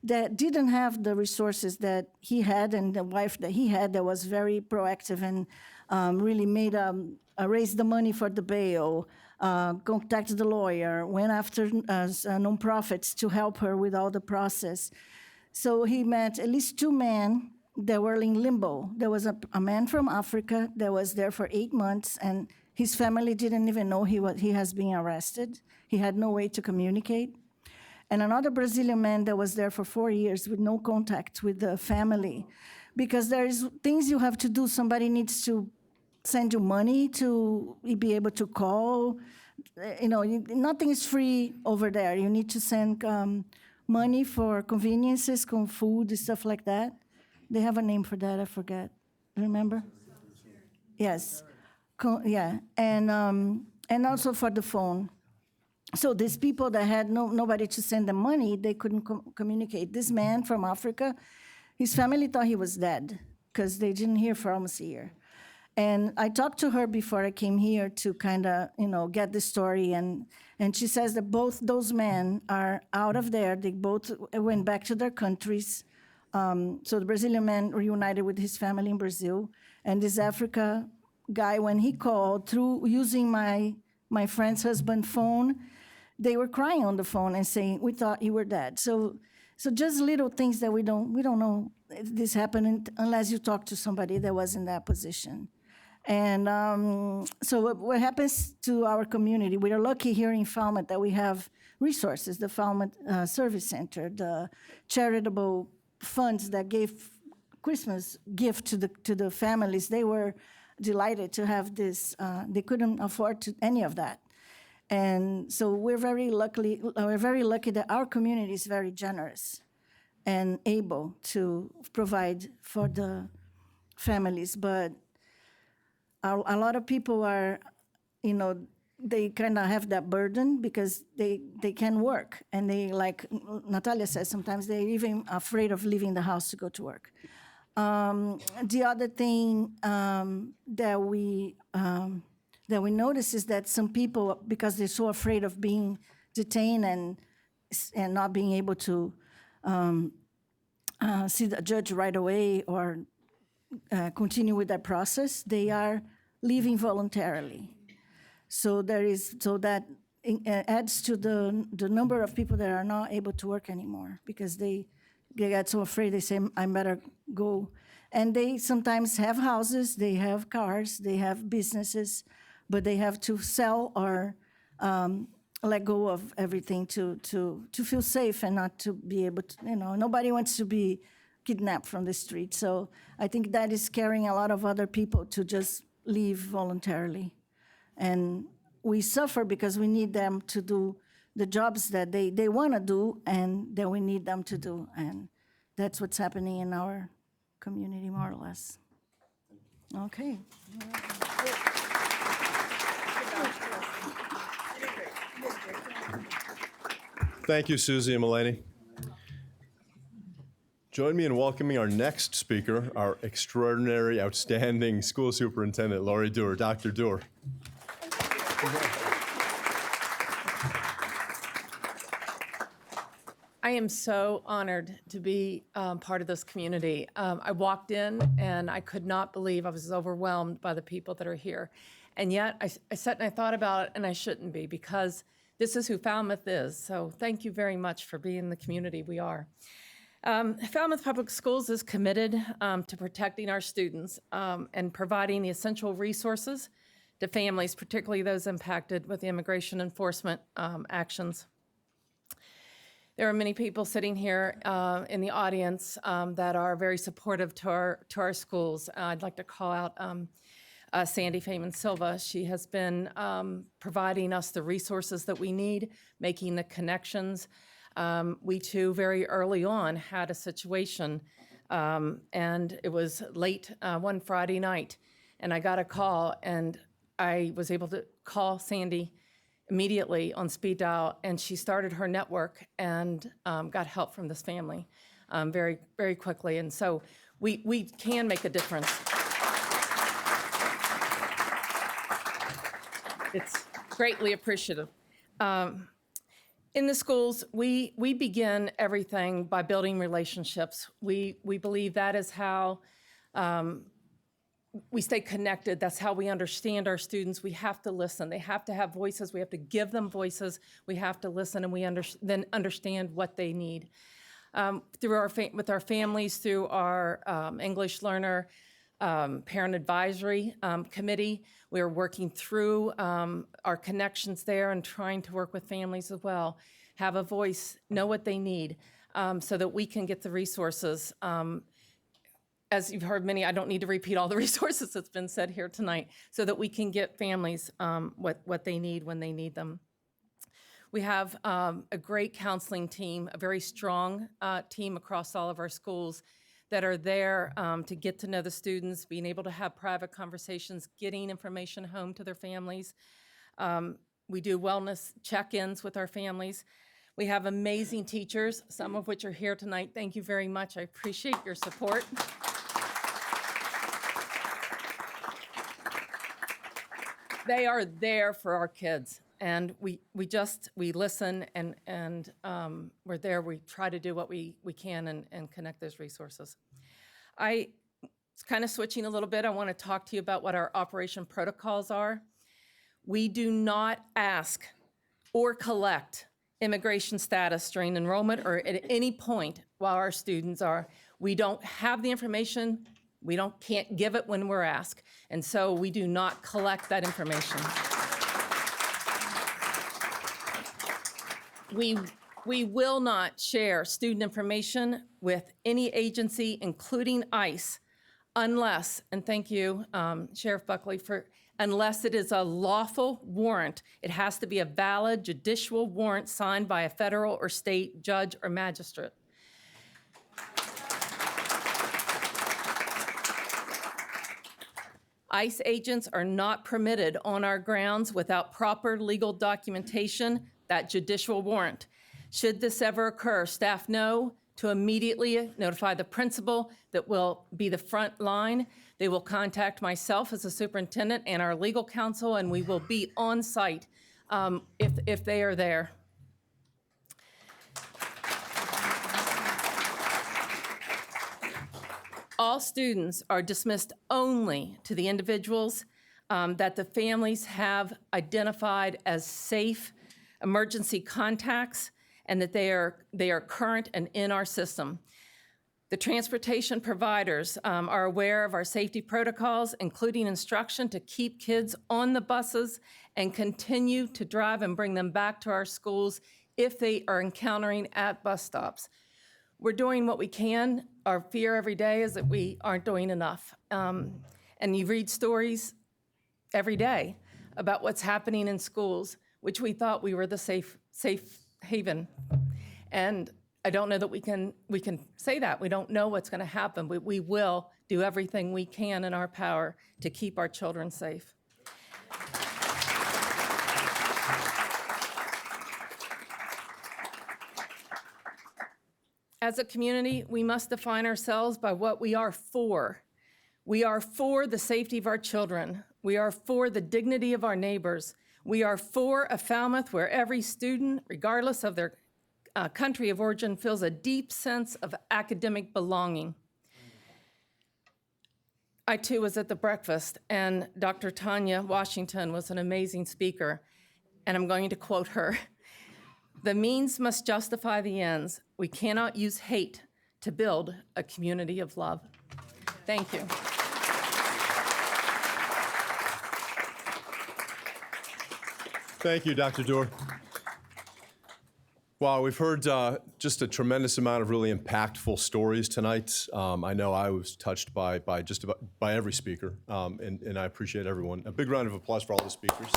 that didn't have the resources that he had, and the wife that he had that was very proactive and really raised the money for the bail, contacted the lawyer, went after nonprofits to help her with all the process. So he met at least two men that were in limbo. There was a man from Africa that was there for 8 months, and his family didn't even know he has been arrested. He had no way to communicate. and another Brazilian man that was there for 4 years with no contact with the family. Because there is things you have to do. Somebody needs to send you money to be able to call. Nothing is free over there. You need to send money for conveniences, food, and stuff like that. They have a name for that, I forget. Remember? Yes. Yeah, and also for the phone. So these people that had nobody to send them money, they couldn't communicate. This man from Africa, his family thought he was dead because they didn't hear for almost a year. And I talked to her before I came here to kind of, get the story. And she says that both those men are out of there. They both went back to their countries. So the Brazilian man reunited with his family in Brazil. And this Africa guy, when he called through using my friend's husband's phone, they were crying on the phone and saying, "We thought you were dead." So just little things that we don't know this happened unless you talk to somebody that was in that position. And so what happens to our community? We are lucky here in Falmouth that we have resources, the Falmouth Service Center, the charitable funds that gave Christmas gift to the families. They were delighted to have this. They couldn't afford any of that. And so we're very lucky that our community is very generous and able to provide for the families. But a lot of people are, they kind of have that burden because they can work. And they, like Natalia says, sometimes they're even afraid of leaving the house to go to work. The other thing that we notice is that some people, because they're so afraid of being detained and not being able to see the judge right away or continue with that process, they are leaving voluntarily. So that adds to the number of people that are not able to work anymore because they get so afraid. They say, "I better go," and they sometimes have houses, they have cars, they have businesses, but they have to sell or let go of everything to feel safe and not to be able to, nobody wants to be kidnapped from the street. So I think that is scaring a lot of other people to just leave voluntarily. And we suffer because we need them to do the jobs that they want to do and that we need them to do. And that's what's happening in our community, more or less. Okay. Thank you, Suzie and Milene. Join me in welcoming our next speaker, our extraordinary, outstanding school superintendent, Lourie Duerr. Dr. Duerr. I am so honored to be part of this community. I walked in and I could not believe, I was overwhelmed by the people that are here. And yet I sat and I thought about it, and I shouldn't be, because this is who Falmouth is. So thank you very much for being the community we are. Falmouth Public Schools is committed to protecting our students and providing the essential resources to families, particularly those impacted with the immigration enforcement actions. There are many people sitting here in the audience that are very supportive to our schools. I'd like to call out Sandy Feynman Silva. She has been providing us the resources that we need, making the connections. We too, very early on, had a situation, and it was late one Friday night, and I got a call, and I was able to call Sandy immediately on speed dial, and she started her network and got help from this family very, very quickly. And so we can make a difference. It's greatly appreciative. In the schools, we begin everything by building relationships. We believe that is how we stay connected. That's how we understand our students. We have to listen. They have to have voices. We have to give them voices. We have to listen, and we then understand what they need. With our families, through our English learner parent advisory committee, we are working through our connections there and trying to work with families as well. have a voice, know what they need, so that we can get the resources. As you've heard many, I don't need to repeat all the resources that's been said here tonight, so that we can get families what they need when they need them. We have a great counseling team, a very strong team across all of our schools that are there to get to know the students, being able to have private conversations, getting information home to their families. We do wellness check-ins with our families. We have amazing teachers, some of which are here tonight. Thank you very much. I appreciate your support. They are there for our kids, and we listen, and we're there. We try to do what we can and connect those resources. It's kind of switching a little bit. I want to talk to you about what our operation protocols are. We do not ask or collect immigration status during enrollment or at any point while our students are. We don't have the information. We can't give it when we're asked, and so we do not collect that information. We will not share student information with any agency, including ICE, unless, and thank you, Sheriff Buckley, unless it is a lawful warrant. It has to be a valid judicial warrant signed by a federal or state judge or magistrate. ICE agents are not permitted on our grounds without proper legal documentation, that judicial warrant. Should this ever occur, staff know to immediately notify the principal that will be the front line. They will contact myself as a superintendent and our legal counsel, and we will be on site if they are there. All students are dismissed only to the individuals that the families have identified as safe emergency contacts and that they are current and in our system. The transportation providers are aware of our safety protocols, including instruction to keep kids on the buses and continue to drive and bring them back to our schools if they are encountering at bus stops. We're doing what we can. Our fear every day is that we aren't doing enough. And you read stories every day about what's happening in schools, which we thought we were the safe haven. And I don't know that we can say that. We don't know what's going to happen, but we will do everything we can in our power to keep our children safe. As a community, we must define ourselves by what we are for. We are for the safety of our children. We are for the dignity of our neighbors. We are for a Falmouth where every student, regardless of their country of origin, feels a deep sense of academic belonging. I too was at the breakfast, and Dr. Tanya Washington was an amazing speaker, and I'm going to quote her. "The means must justify the ends. We cannot use hate to build a community of love." Thank you. Thank you, Dr. Duerr. Wow, we've heard just a tremendous amount of really impactful stories tonight. I know I was touched by just about every speaker, and I appreciate everyone. A big round of applause for all the speakers.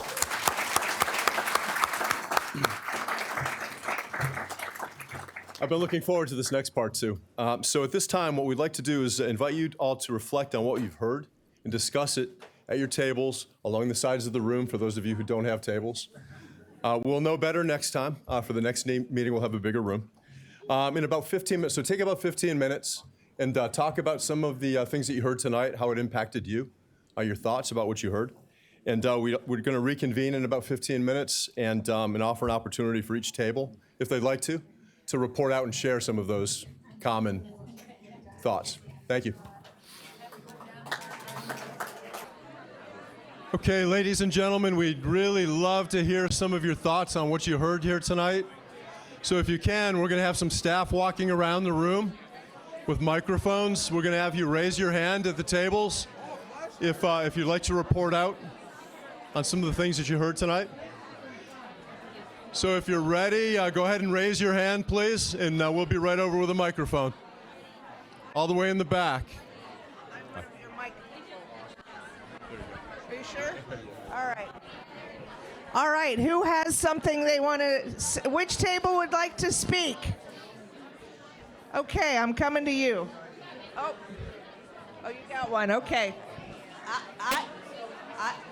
I've been looking forward to this next part too. So at this time, what we'd like to do is invite you all to reflect on what you've heard and discuss it at your tables, along the sides of the room for those of you who don't have tables. We'll know better next time. For the next meeting, we'll have a bigger room. In about 15 minutes, so take about 15 minutes and talk about some of the things that you heard tonight, how it impacted you, your thoughts about what you heard. And we're going to reconvene in about 15 minutes and offer an opportunity for each table, if they'd like to report out and share some of those common thoughts. Thank you. Okay, ladies and gentlemen, we'd really love to hear some of your thoughts on what you heard here tonight. So if you can, we're going to have some staff walking around the room with microphones. We're going to have you raise your hand at the tables if you'd like to report out on some of the things that you heard tonight. So if you're ready, go ahead and raise your hand, please, and we'll be right over with a microphone. All the way in the back. Are you sure? All right. All right, who has something they want to, which table would like to speak? Okay, I'm coming to you. Oh, you got one, okay.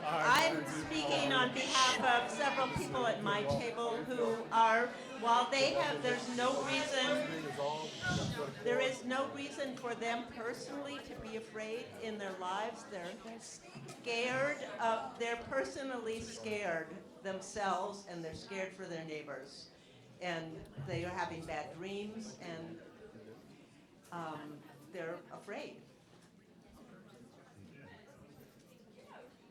I'm speaking on behalf of several people at my table who are, while they have, there is no reason for them personally to be afraid in their lives. They're scared they're personally scared themselves, and they're scared for their neighbors. And they are having bad dreams, and they're afraid.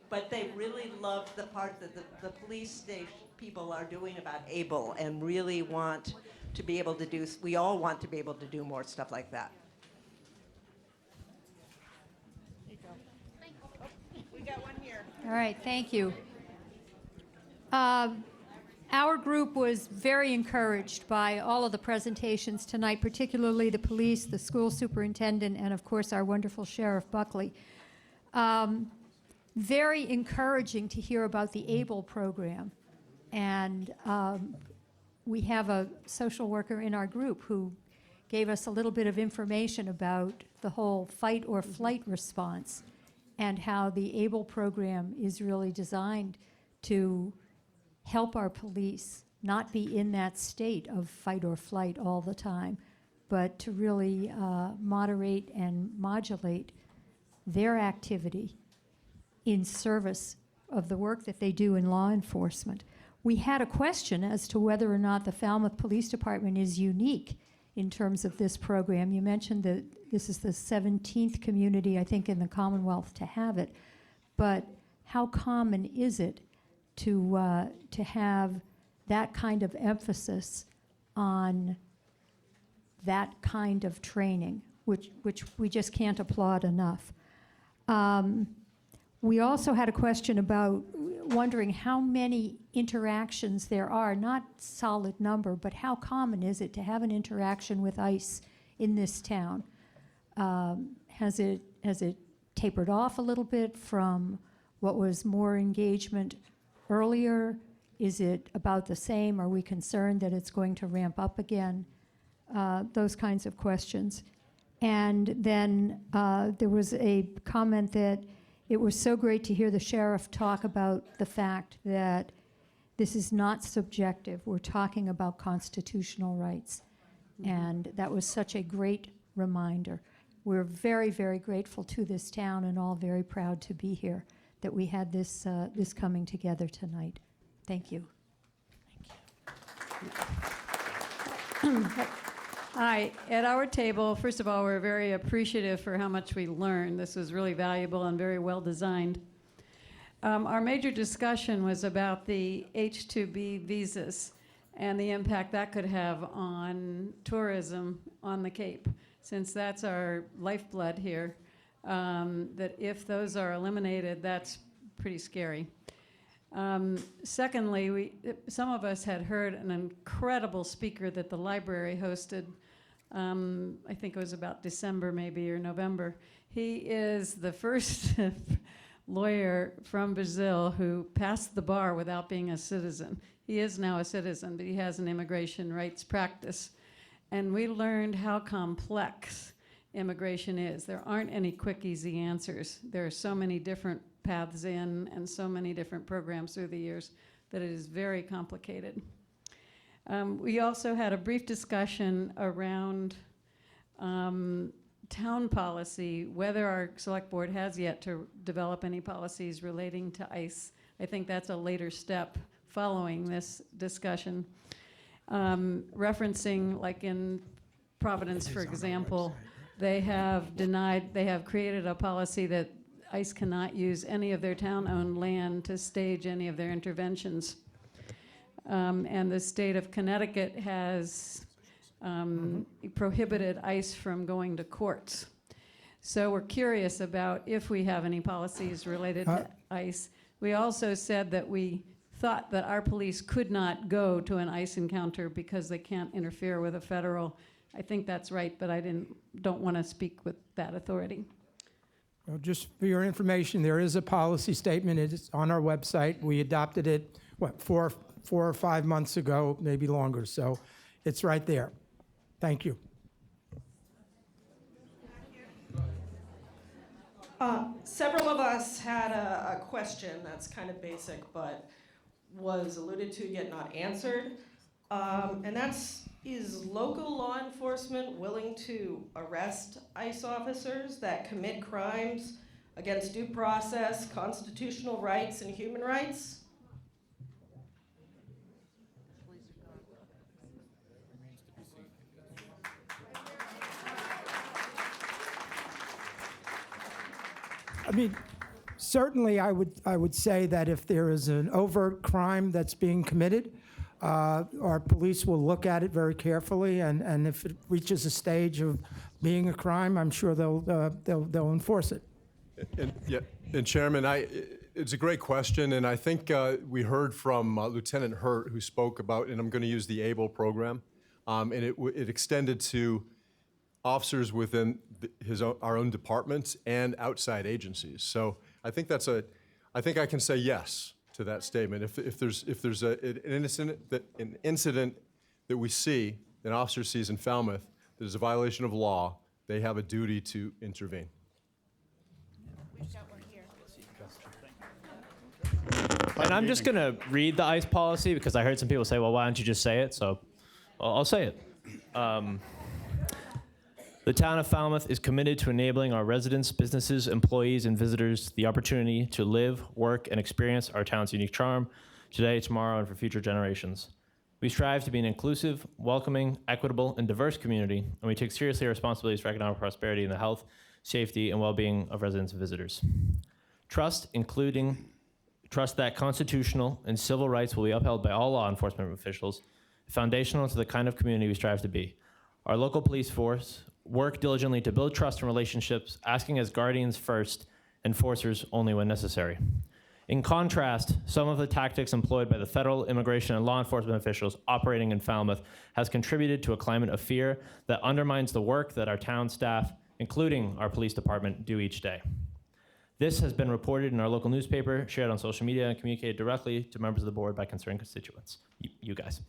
But they really love the part that the police station people are doing about ABLE, and really want to be able to do, we all want to be able to do more stuff like that. We got one here. All right, thank you. Our group was very encouraged by all of the presentations tonight, particularly the police, the school superintendent, and of course our wonderful Sheriff Buckley. Very encouraging to hear about the ABLE program. And we have a social worker in our group who gave us a little bit of information about the whole fight or flight response and how the ABLE program is really designed to help our police not be in that state of fight or flight all the time, but to really moderate and modulate their activity in service of the work that they do in law enforcement. We had a question as to whether or not the Falmouth Police Department is unique in terms of this program. You mentioned that this is the 17th community, I think, in the Commonwealth to have it, but how common is it to have that kind of emphasis on that kind of training, which we just can't applaud enough. We also had a question about wondering how many interactions there are, not solid number, but how common is it to have an interaction with ICE in this town? Has it tapered off a little bit from what was more engagement earlier? Is it about the same? Are we concerned that it's going to ramp up again? Those kinds of questions. And then there was a comment that it was so great to hear the sheriff talk about the fact that this is not subjective. We're talking about constitutional rights. And that was such a great reminder. We're very, very grateful to this town and all very proud to be here, that we had this, this coming together tonight. Thank you. Thank you. Hi. At our table, first of all, we're very appreciative for how much we learned. This was really valuable and very well designed. Our major discussion was about the H-2B visas and the impact that could have on tourism on the Cape, since that's our lifeblood here, that if those are eliminated, that's pretty scary. Secondly, some of us had heard an incredible speaker that the library hosted. I think it was about December maybe or November. He is the first lawyer from Brazil who passed the bar without being a citizen. He is now a citizen, but he has an immigration rights practice. And we learned how complex immigration is. There aren't any quick, easy answers. There are so many different paths in and so many different programs through the years that it is very complicated. We also had a brief discussion around town policy, whether our select board has yet to develop any policies relating to ICE. I think that's a later step following this discussion. Referencing, like in Providence, for example, they have created a policy that ICE cannot use any of their town-owned land to stage any of their interventions. And the state of Connecticut has prohibited ICE from going to courts. So we're curious about if we have any policies related to ICE. We also said that we thought that our police could not go to an ICE encounter because they can't interfere with a federal. I think that's right, but I don't want to speak with that authority. Well, just for your information, there is a policy statement. It's on our website. We adopted it, four or 5 months ago, maybe longer. So it's right there. Thank you. Several of us had a question that's kind of basic, but was alluded to yet not answered. And that's, is local law enforcement willing to arrest ICE officers that commit crimes against due process, constitutional rights, and human rights? I mean, certainly I would say that if there is an overt crime that's being committed, our police will look at it very carefully, and if it reaches a stage of being a crime, I'm sure they'll enforce it. And Chairman, it's a great question, and I think we heard from Lieutenant Hergt, who spoke about, and I'm going to use the ABLE program, and it extended to officers within our own departments and outside agencies. So I think I think I can say yes to that statement. If there's an incident that we see, an officer sees in Falmouth that is a violation of law, they have a duty to intervene. And I'm just going to read the ICE policy because I heard some people say, well, why don't you just say it? So I'll say it. The town of Falmouth is committed to enabling our residents, businesses, employees, and visitors the opportunity to live, work, and experience our town's unique charm today, tomorrow, and for future generations. We strive to be an inclusive, welcoming, equitable, and diverse community, and we take seriously our responsibilities for economic prosperity and the health, safety, and well-being of residents and visitors. Trust that constitutional and civil rights will be upheld by all law enforcement officials, foundational to the kind of community we strive to be. Our local police force work diligently to build trust and relationships, asking as guardians first, enforcers only when necessary. In contrast, some of the tactics employed by the federal immigration and law enforcement officials operating in Falmouth has contributed to a climate of fear that undermines the work that our town staff, including our police department, do each day. This has been reported in our local newspaper, shared on social media, and communicated directly to members of the board by concerned constituents, you guys.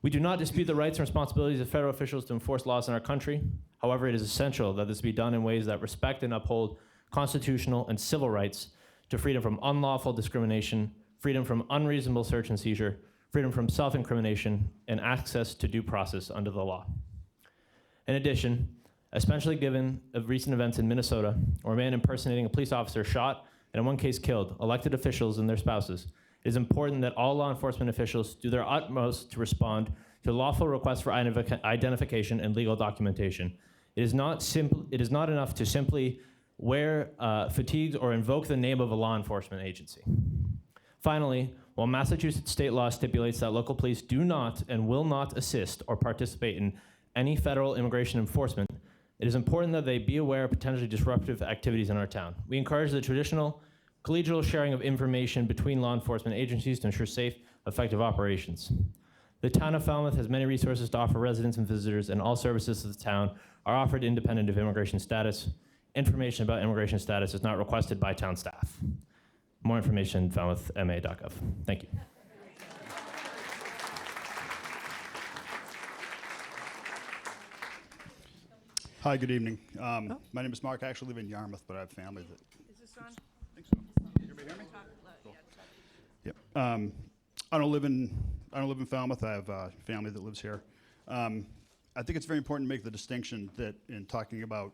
We do not dispute the rights and responsibilities of federal officials to enforce laws in our country. However, it is essential that this be done in ways that respect and uphold constitutional and civil rights to freedom from unlawful discrimination, freedom from unreasonable search and seizure, freedom from self-incrimination, and access to due process under the law. In addition, especially given recent events in Minnesota, where a man impersonating a police officer shot and in one case killed elected officials and their spouses, it is important that all law enforcement officials do their utmost to respond to lawful requests for identification and legal documentation. It is not enough to simply wear fatigues or invoke the name of a law enforcement agency. Finally, while Massachusetts state law stipulates that local police do not and will not assist or participate in any federal immigration enforcement, it is important that they be aware of potentially disruptive activities in our town. We encourage the traditional collegial sharing of information between law enforcement agencies to ensure safe, effective operations. The town of Falmouth has many resources to offer residents and visitors, and all services of the town are offered independent of immigration status. Information about immigration status is not requested by town staff. More information, falmouthma.gov. Thank you. Hi, good evening. My name is Mark. I actually live in Yarmouth, but I have family that... Is this on? I think so. Everybody hear me? Cool. Yep. I don't live in Falmouth. I have family that lives here. I think it's very important to make the distinction that in talking about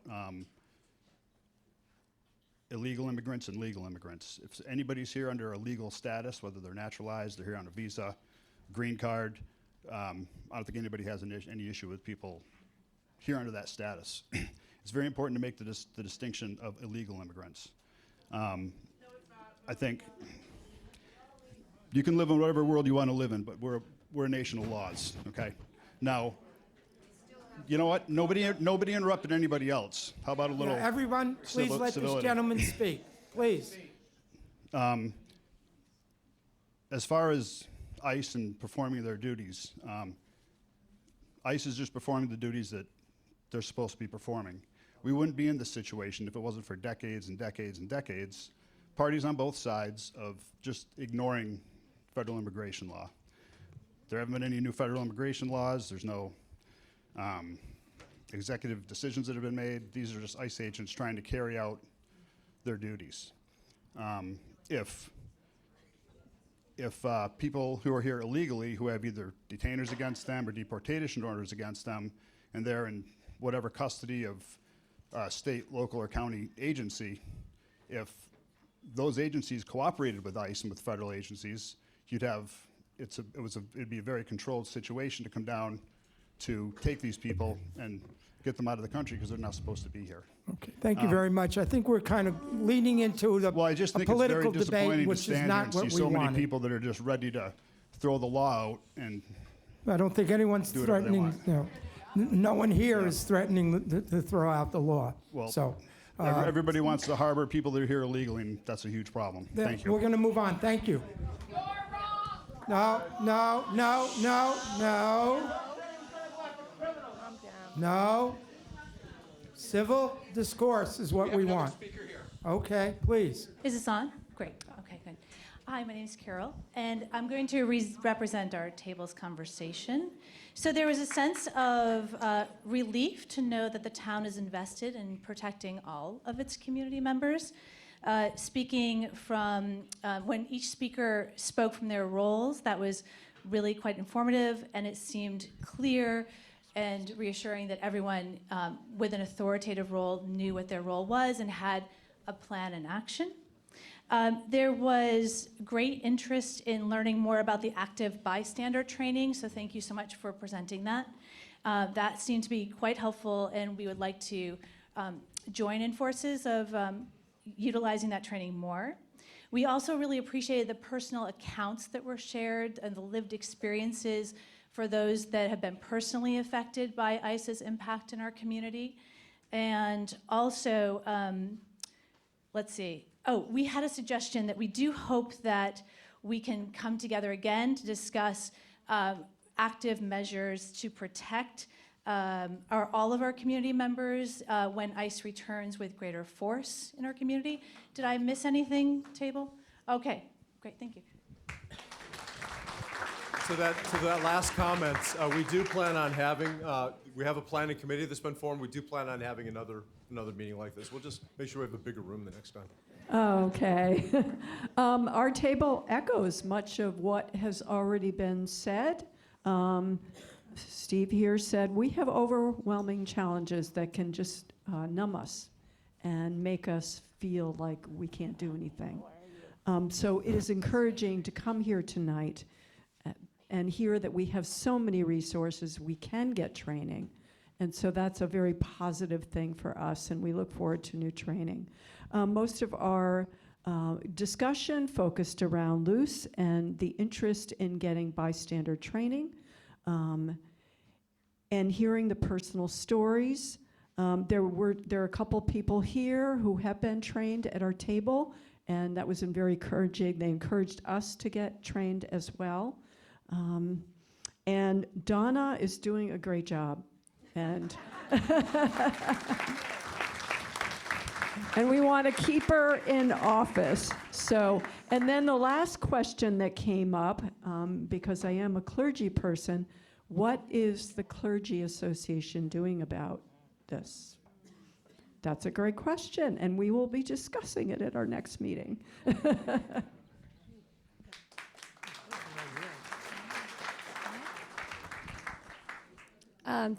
illegal immigrants and legal immigrants. If anybody's here under a legal status, whether they're naturalized, they're here on a visa, green card, I don't think anybody has any issue with people here under that status. It's very important to make the distinction of illegal immigrants. I think you can live in whatever world you want to live in, but we're a nation of laws, okay? Now, you know what? Nobody interrupted anybody else. How about a little everyone, please let civility. this gentleman speak, please. as far as ICE and performing their duties, ICE is just performing the duties that they're supposed to be performing. We wouldn't be in this situation if it wasn't for decades and decades and decades, parties on both sides of just ignoring federal immigration law. There haven't been any new federal immigration laws. There's no executive decisions that have been made. These are just ICE agents trying to carry out their duties. If people who are here illegally, who have either detainers against them or deportation orders against them, and they're in whatever custody of state, local, or county agency, if those agencies cooperated with ICE and with federal agencies, you'd have, it'd be a very controlled situation to come down to take these people and get them out of the country because they're not supposed to be here. Okay, thank you very much. I think we're kind of leading into a Well, I just think political it's very debate, disappointing to which is stand here not and what see we so many wanted. people that are just ready to throw the law out and I don't think anyone's do whatever they threatening, want. no one here is threatening to throw out the law. Well, So, everybody wants to harbor people that are here illegally, and that's a huge problem. Thank you. we're going to move on. Thank you. No, no, no, no, no. No. Civil discourse is what we want. Okay, please. Is this on? Great. Okay, good. Hi, my name is Carol, and I'm going to represent our table's conversation. So there was a sense of relief to know that the town is invested in protecting all of its community members. Speaking from when each speaker spoke from their roles, that was really quite informative, and it seemed clear and reassuring that everyone with an authoritative role knew what their role was and had a plan and action. There was great interest in learning more about the active bystander training, so thank you so much for presenting that. That seemed to be quite helpful, and we would like to join in forces of utilizing that training more. We also really appreciated the personal accounts that were shared and the lived experiences for those that have been personally affected by ICE's impact in our community. And also, let's see. Oh, we had a suggestion that we do hope that we can come together again to discuss active measures to protect all of our community members when ICE returns with greater force in our community. Did I miss anything, table? Okay, great, thank you. To that last comment, we do plan on having, we have a planning committee that's been formed. We do plan on having another meeting like this. We'll just make sure we have a bigger room the next time. Okay. Our table echoes much of what has already been said. Steve here said we have overwhelming challenges that can just numb us and make us feel like we can't do anything. So it is encouraging to come here tonight and hear that we have so many resources, we can get training. And so that's a very positive thing for us, and we look forward to new training. Most of our discussion focused around loose and the interest in getting bystander training and hearing the personal stories. There are a couple people here who have been trained at our table, and that was very encouraging. They encouraged us to get trained as well. And Donna is doing a great job. And and we want to keep her in office. So, and then the last question that came up, because I am a clergy person, what is the Clergy Association doing about this? That's a great question, and we will be discussing it at our next meeting.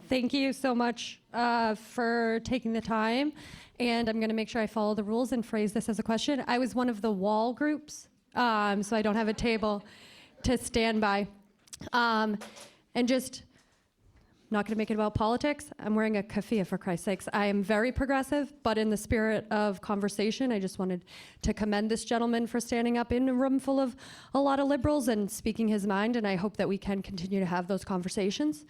Thank you so much for taking the time, and I'm going to make sure I follow the rules and phrase this as a question. I was one of the wall groups, so I don't have a table to stand by. And just, not going to make it about politics. I'm wearing a keffiyeh, for Christ's sakes. I am very progressive, but in the spirit of conversation, I just wanted to commend this gentleman for standing up in a room full of a lot of liberals and speaking his mind, and I hope that we can continue to have those conversations.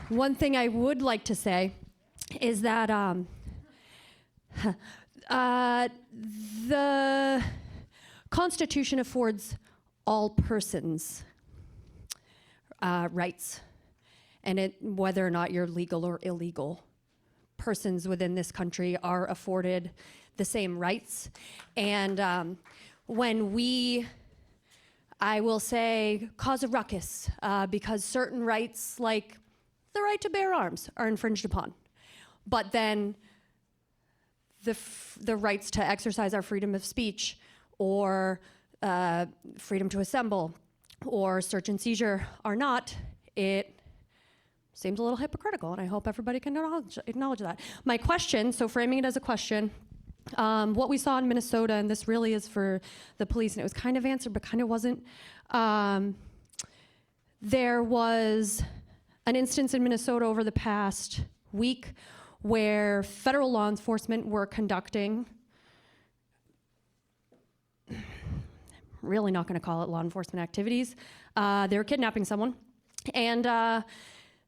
One thing I would like to say is that The Constitution affords all persons rights, and whether or not you're legal or illegal, persons within this country are afforded the same rights. And when we, I will say, cause a ruckus because certain rights, like the right to bear arms, are infringed upon, but then the rights to exercise our freedom of speech, or freedom to assemble, or search and seizure are not, it seems a little hypocritical, and I hope everybody can acknowledge that. My question, so framing it as a question, what we saw in Minnesota, and this really is for the police, and it was kind of answered, but kind of wasn't. There was an instance in Minnesota over the past week where federal law enforcement were conducting, really not going to call it law enforcement activities. They were kidnapping someone, and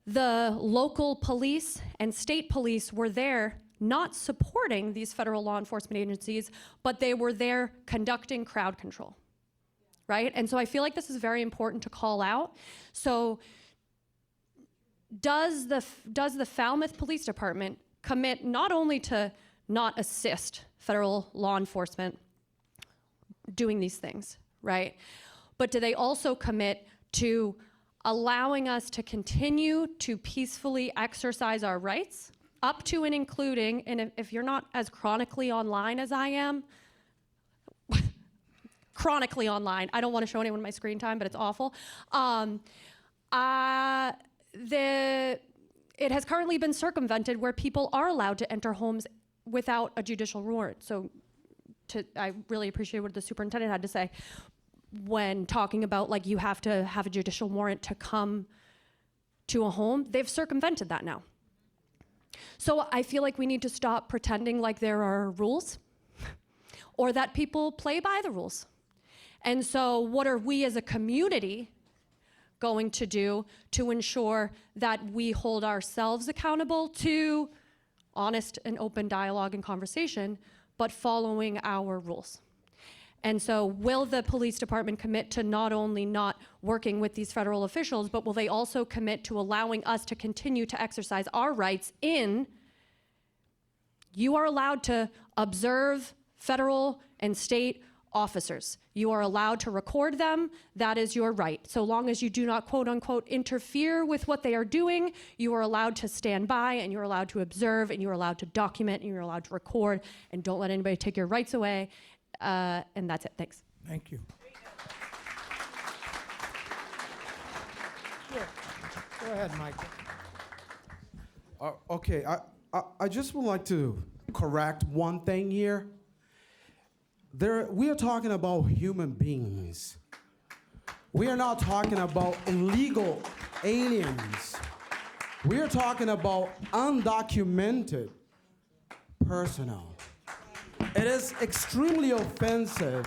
the local police and state police were there not supporting these federal law enforcement agencies, but they were there conducting crowd control, right? And so I feel like this is very important to call out. So does the Falmouth Police Department commit not only to not assist federal law enforcement doing these things, right? But do they also commit to allowing us to continue to peacefully exercise our rights, up to and including, and if you're not as chronically online as I am, chronically online, I don't want to show anyone my screen time, but it's awful. It has currently been circumvented where people are allowed to enter homes without a judicial warrant. So I really appreciate what the superintendent had to say when talking about, like, you have to have a judicial warrant to come to a home. They've circumvented that now. So I feel like we need to stop pretending like there are rules or that people play by the rules. And so what are we as a community going to do to ensure that we hold ourselves accountable to honest and open dialogue and conversation, but following our rules? And so will the police department commit to not only not working with these federal officials, but will they also commit to allowing us to continue to exercise our rights in, you are allowed to observe federal and state officers. You are allowed to record them. That is your right. So long as you do not, quote unquote, interfere with what they are doing, you are allowed to stand by, and you're allowed to observe, and you're allowed to document, and you're allowed to record, and don't let anybody take your rights away. And that's it. Thanks. Thank you. Sure. Go ahead, Michael. Okay, I just would like to correct one thing here. We are talking about human beings. We are not talking about illegal aliens. We are talking about undocumented personnel. It is extremely offensive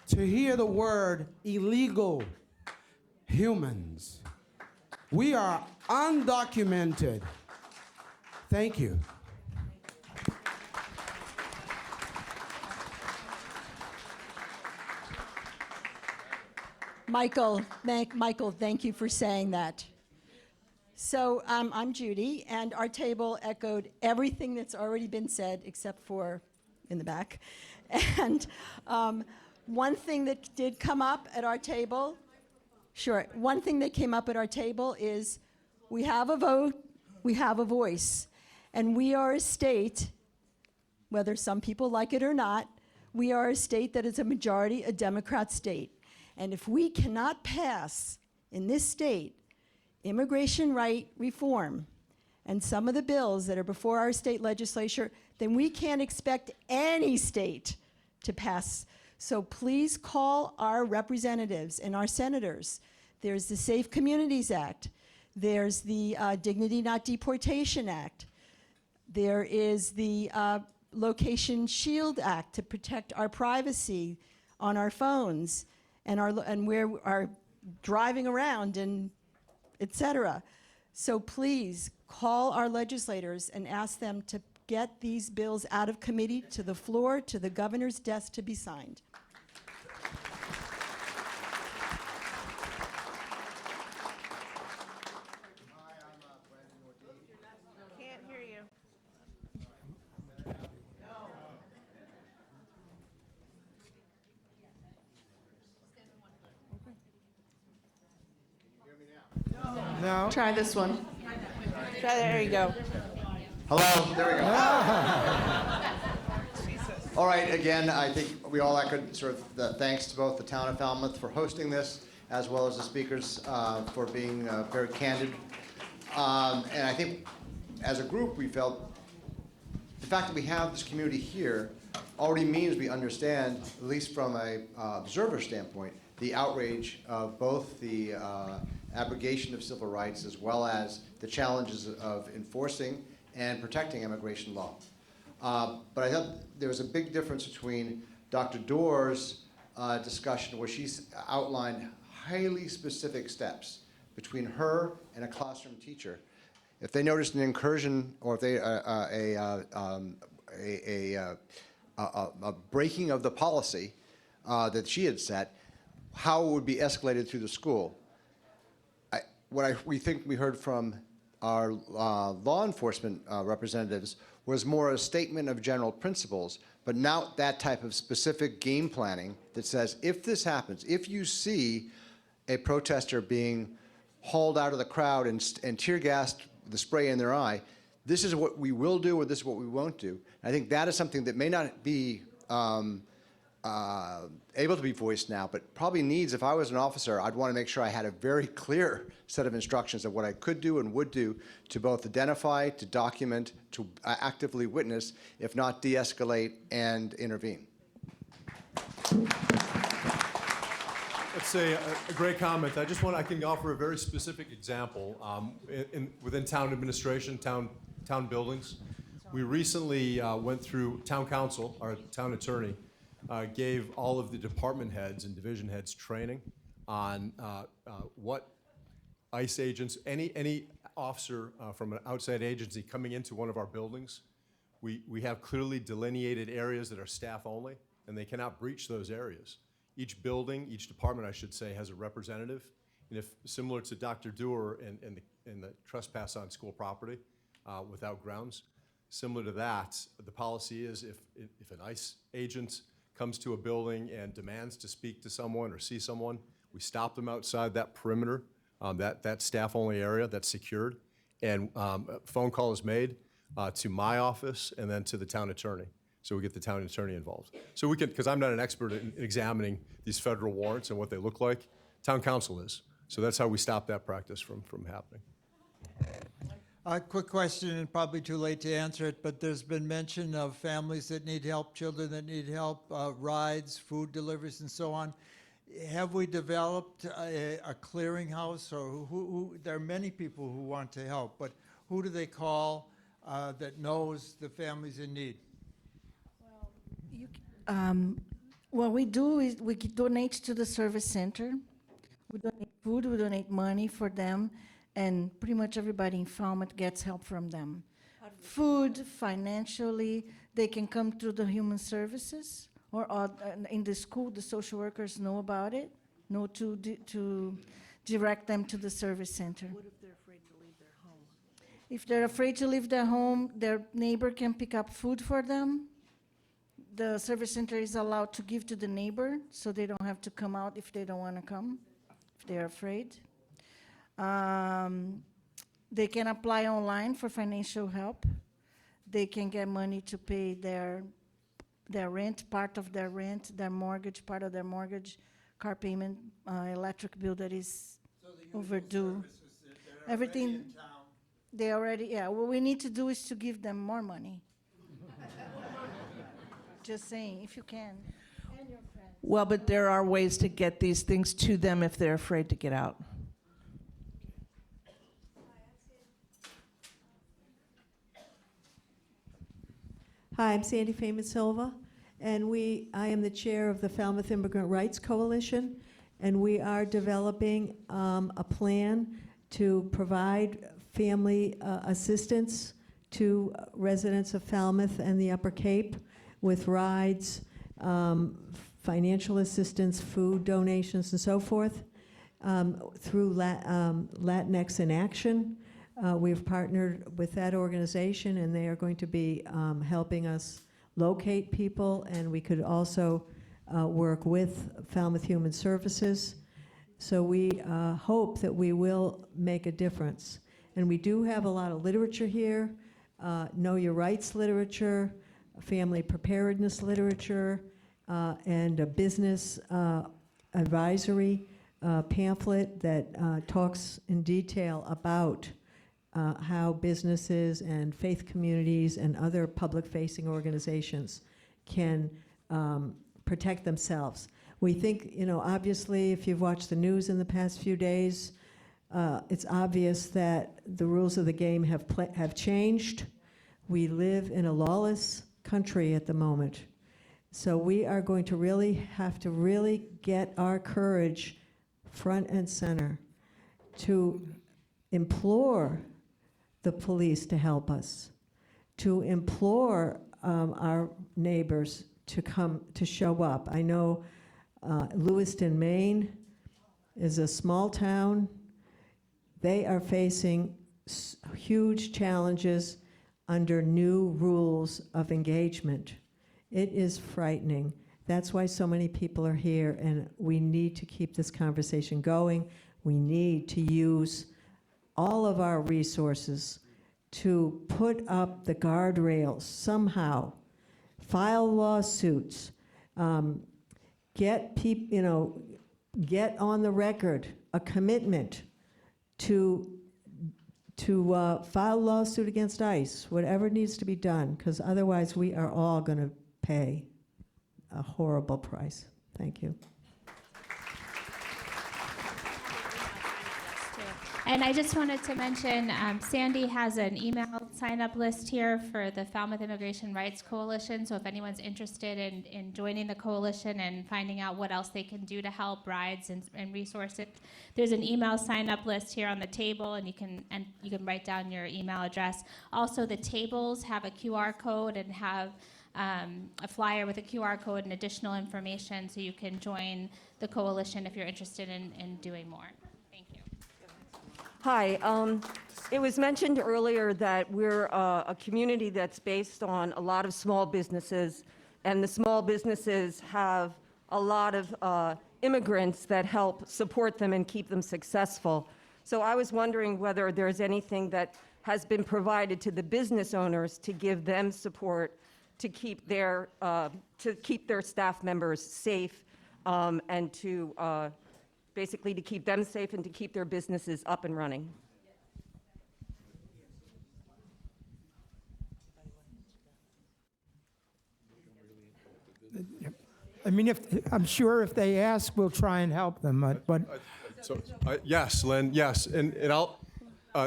to hear the word illegal humans. We are undocumented. Thank you. Michael, thank you for saying that. So I'm Judy, and our table echoed everything that's already been said, except for in the back. And one thing that did come up at our table, one thing that came up at our table is we have a vote, we have a voice, and we are a state, whether some people like it or not, we are a state that is a majority, a Democrat state. And if we cannot pass in this state immigration right reform and some of the bills that are before our state legislature, then we can't expect any state to pass. So please call our representatives and our senators. There's the Safe Communities Act. There's the Dignity Not Deportation Act. There is the Location Shield Act to protect our privacy on our phones and where we are driving around, and et cetera. So please call our legislators and ask them to get these bills out of committee to the floor, to the governor's desk to be signed. Can't hear you. No. Try this one. There you go. Hello, there we go. All right, again, I think we all echoed sort of the thanks to both the town of Falmouth for hosting this, as well as the speakers for being very candid. And I think as a group, we felt the fact that we have this community here already means we understand, at least from a observer standpoint, the outrage of both the abrogation of civil rights as well as the challenges of enforcing and protecting immigration law. But I thought there was a big difference between Dr. Duerr's discussion, where she's outlined highly specific steps between her and a classroom teacher. If they noticed an incursion or if they a breaking of the policy that she had set, how it would be escalated through the school. We think we heard from our law enforcement representatives was more a statement of general principles, but not that type of specific game planning that says, if this happens, if you see a protester being hauled out of the crowd and tear gassed, the spray in their eye, this is what we will do or this is what we won't do. I think that is something that may not be able to be voiced now, but probably needs, if I was an officer, I'd want to make sure I had a very clear set of instructions of what I could do and would do to both identify, to document, to actively witness, if not de-escalate and intervene. That's a great comment. I can offer a very specific example. Within town administration, town buildings, we recently went through town council, our town attorney, gave all of the department heads and division heads training on what ICE agents, any officer from an outside agency coming into one of our buildings, we have clearly delineated areas that are staff only, and they cannot breach those areas. Each building, each department, I should say, has a representative. And if, similar to Dr. Duerr and the trespass on school property without grounds, similar to that, the policy is if an ICE agent comes to a building and demands to speak to someone or see someone, we stop them outside that perimeter, that staff-only area that's secured, and a phone call is made to my office and then to the town attorney. So we get the town attorney involved. So we can, because I'm not an expert in examining these federal warrants and what they look like, town council is. So that's how we stop that practice from happening. Quick question, and probably too late to answer it, but there's been mention of families that need help, children that need help, rides, food deliveries, and so on. Have we developed a clearinghouse, or who? There are many people who want to help, but who do they call that knows the families in need? What we do is we donate to the service center. We donate food, we donate money for them, and pretty much everybody in Falmouth gets help from them. Food, financially, they can come to the human services, or in the school, the social workers know about it, know to direct them to the service center. What if they're afraid to leave their home? If they're afraid to leave their home, their neighbor can pick up food for them. The service center is allowed to give to the neighbor, so they don't have to come out if they don't want to come, if they're afraid. They can apply online for financial help. They can get money to pay their rent, part of their rent, their mortgage, part of their mortgage, car payment, electric bill that is overdue. Everything, they already, yeah. What we need to do is to give them more money. Just saying, if you can. And your friends. Well, but there are ways to get these things to them if they're afraid to get out. Hi, I'm Sandy Feynman Silva, and I am the chair of the Falmouth Immigrant Rights Coalition, and we are developing a plan to provide family assistance to residents of Falmouth and the Upper Cape with rides, financial assistance, food donations, and so forth. Through Latinx in Action, we've partnered with that organization, and they are going to be helping us locate people, and we could also work with Falmouth Human Services. So we hope that we will make a difference. And we do have a lot of literature here, know your rights literature, family preparedness literature, and a business advisory pamphlet that talks in detail about how businesses and faith communities and other public-facing organizations can protect themselves. We think, obviously, if you've watched the news in the past few days, it's obvious that the rules of the game have changed. We live in a lawless country at the moment. So we are going to really have to really get our courage front and center to implore the police to help us, to implore our neighbors to show up. I know Lewiston, Maine is a small town. They are facing huge challenges under new rules of engagement. It is frightening. That's why so many people are here, and we need to keep this conversation going. We need to use all of our resources to put up the guardrails somehow, file lawsuits, get on the record a commitment to file a lawsuit against ICE, whatever needs to be done, because otherwise we are all going to pay a horrible price. Thank you. And I just wanted to mention, Sandy has an email sign-up list here for the Falmouth Immigration Rights Coalition. So if anyone's interested in joining the coalition and finding out what else they can do to help, rides and resources, there's an email sign-up list here on the table, and you can write down your email address. Also, the tables have a QR code and have a flyer with a QR code and additional information, so you can join the coalition if you're interested in doing more. Hi. It was mentioned earlier that we're a community that's based on a lot of small businesses, and the small businesses have a lot of immigrants that help support them and keep them successful. So I was wondering whether there's anything that has been provided to the business owners to give them support to keep their staff members safe, and to basically to keep them safe and to keep their businesses up and running. I mean, I'm sure if they ask, we'll try and help them. But Yes, Lynn, yes. And I'll,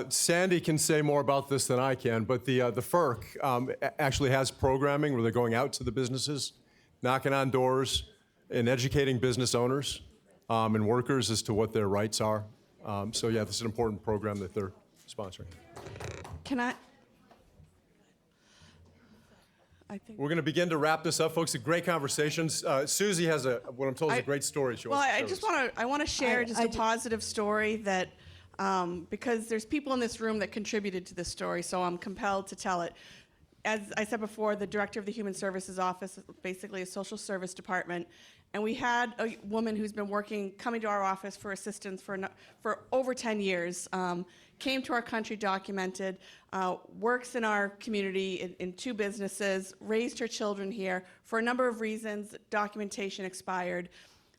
Sandy can say more about this than I can, but the FERC actually has programming where they're going out to the businesses, knocking on doors, and educating business owners and workers as to what their rights are. So yeah, this is an important program that they're sponsoring. Can I think we're going to begin to wrap this up, folks. Great conversations. Suzie has what I'm told is a great story. I want to share just a positive story that because there's people in this room that contributed to this story, so I'm compelled to tell it. As I said before, the director of the Human Services Office, basically a social service department, and we had a woman who's been coming to our office for assistance for over 10 years, came to our country documented, works in our community in 2 businesses, raised her children here. For a number of reasons, documentation expired,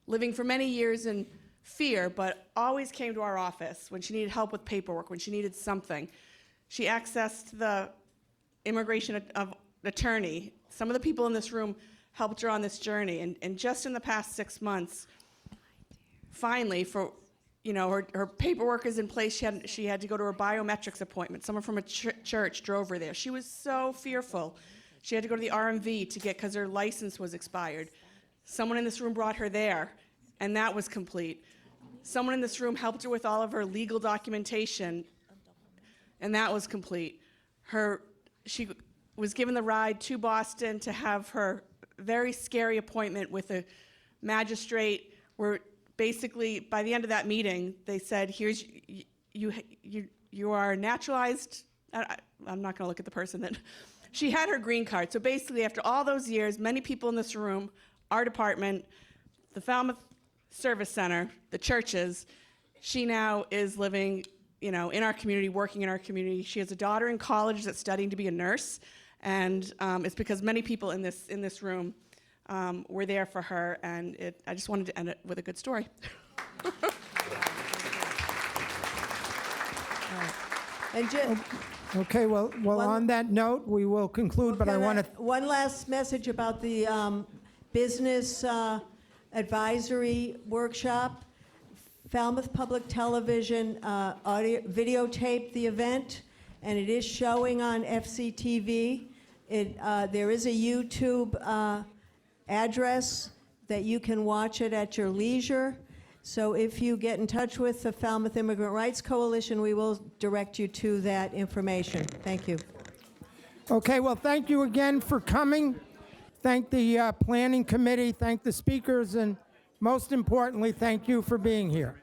living for many years in fear, but always came to our office when she needed help with paperwork, when she needed something. She accessed the immigration attorney. Some of the people in this room helped her on this journey, and just in the past 6 months, finally, her paperwork is in place. She had to go to her biometrics appointment. Someone from a church drove her there. She was so fearful. She had to go to the RMV because her license was expired. Someone in this room brought her there, and that was complete. Someone in this room helped her with all of her legal documentation, and that was complete. Her she was given the ride to Boston to have her very scary appointment with a magistrate, where basically by the end of that meeting, they said, here's, you are naturalized. I'm not going to look at the person that, she had her green card. So basically, after all those years, many people in this room, our department, the Falmouth Service Center, the churches, she now is living, in our community, working in our community. She has a daughter in college that's studying to be a nurse, and it's because many people in this room were there for her, and I just wanted to end it with a good story. And Okay, well, on that note, we will conclude, but I want to... One last message about the business advisory workshop. Falmouth Public Television videotaped the event, and it is showing on FCTV. There is a YouTube address that you can watch it at your leisure. So if you get in touch with the Falmouth Immigrant Rights Coalition, we will direct you to that information. Thank you. Okay, well, thank you again for coming. Thank the planning committee, thank the speakers, and most importantly, thank you for being here.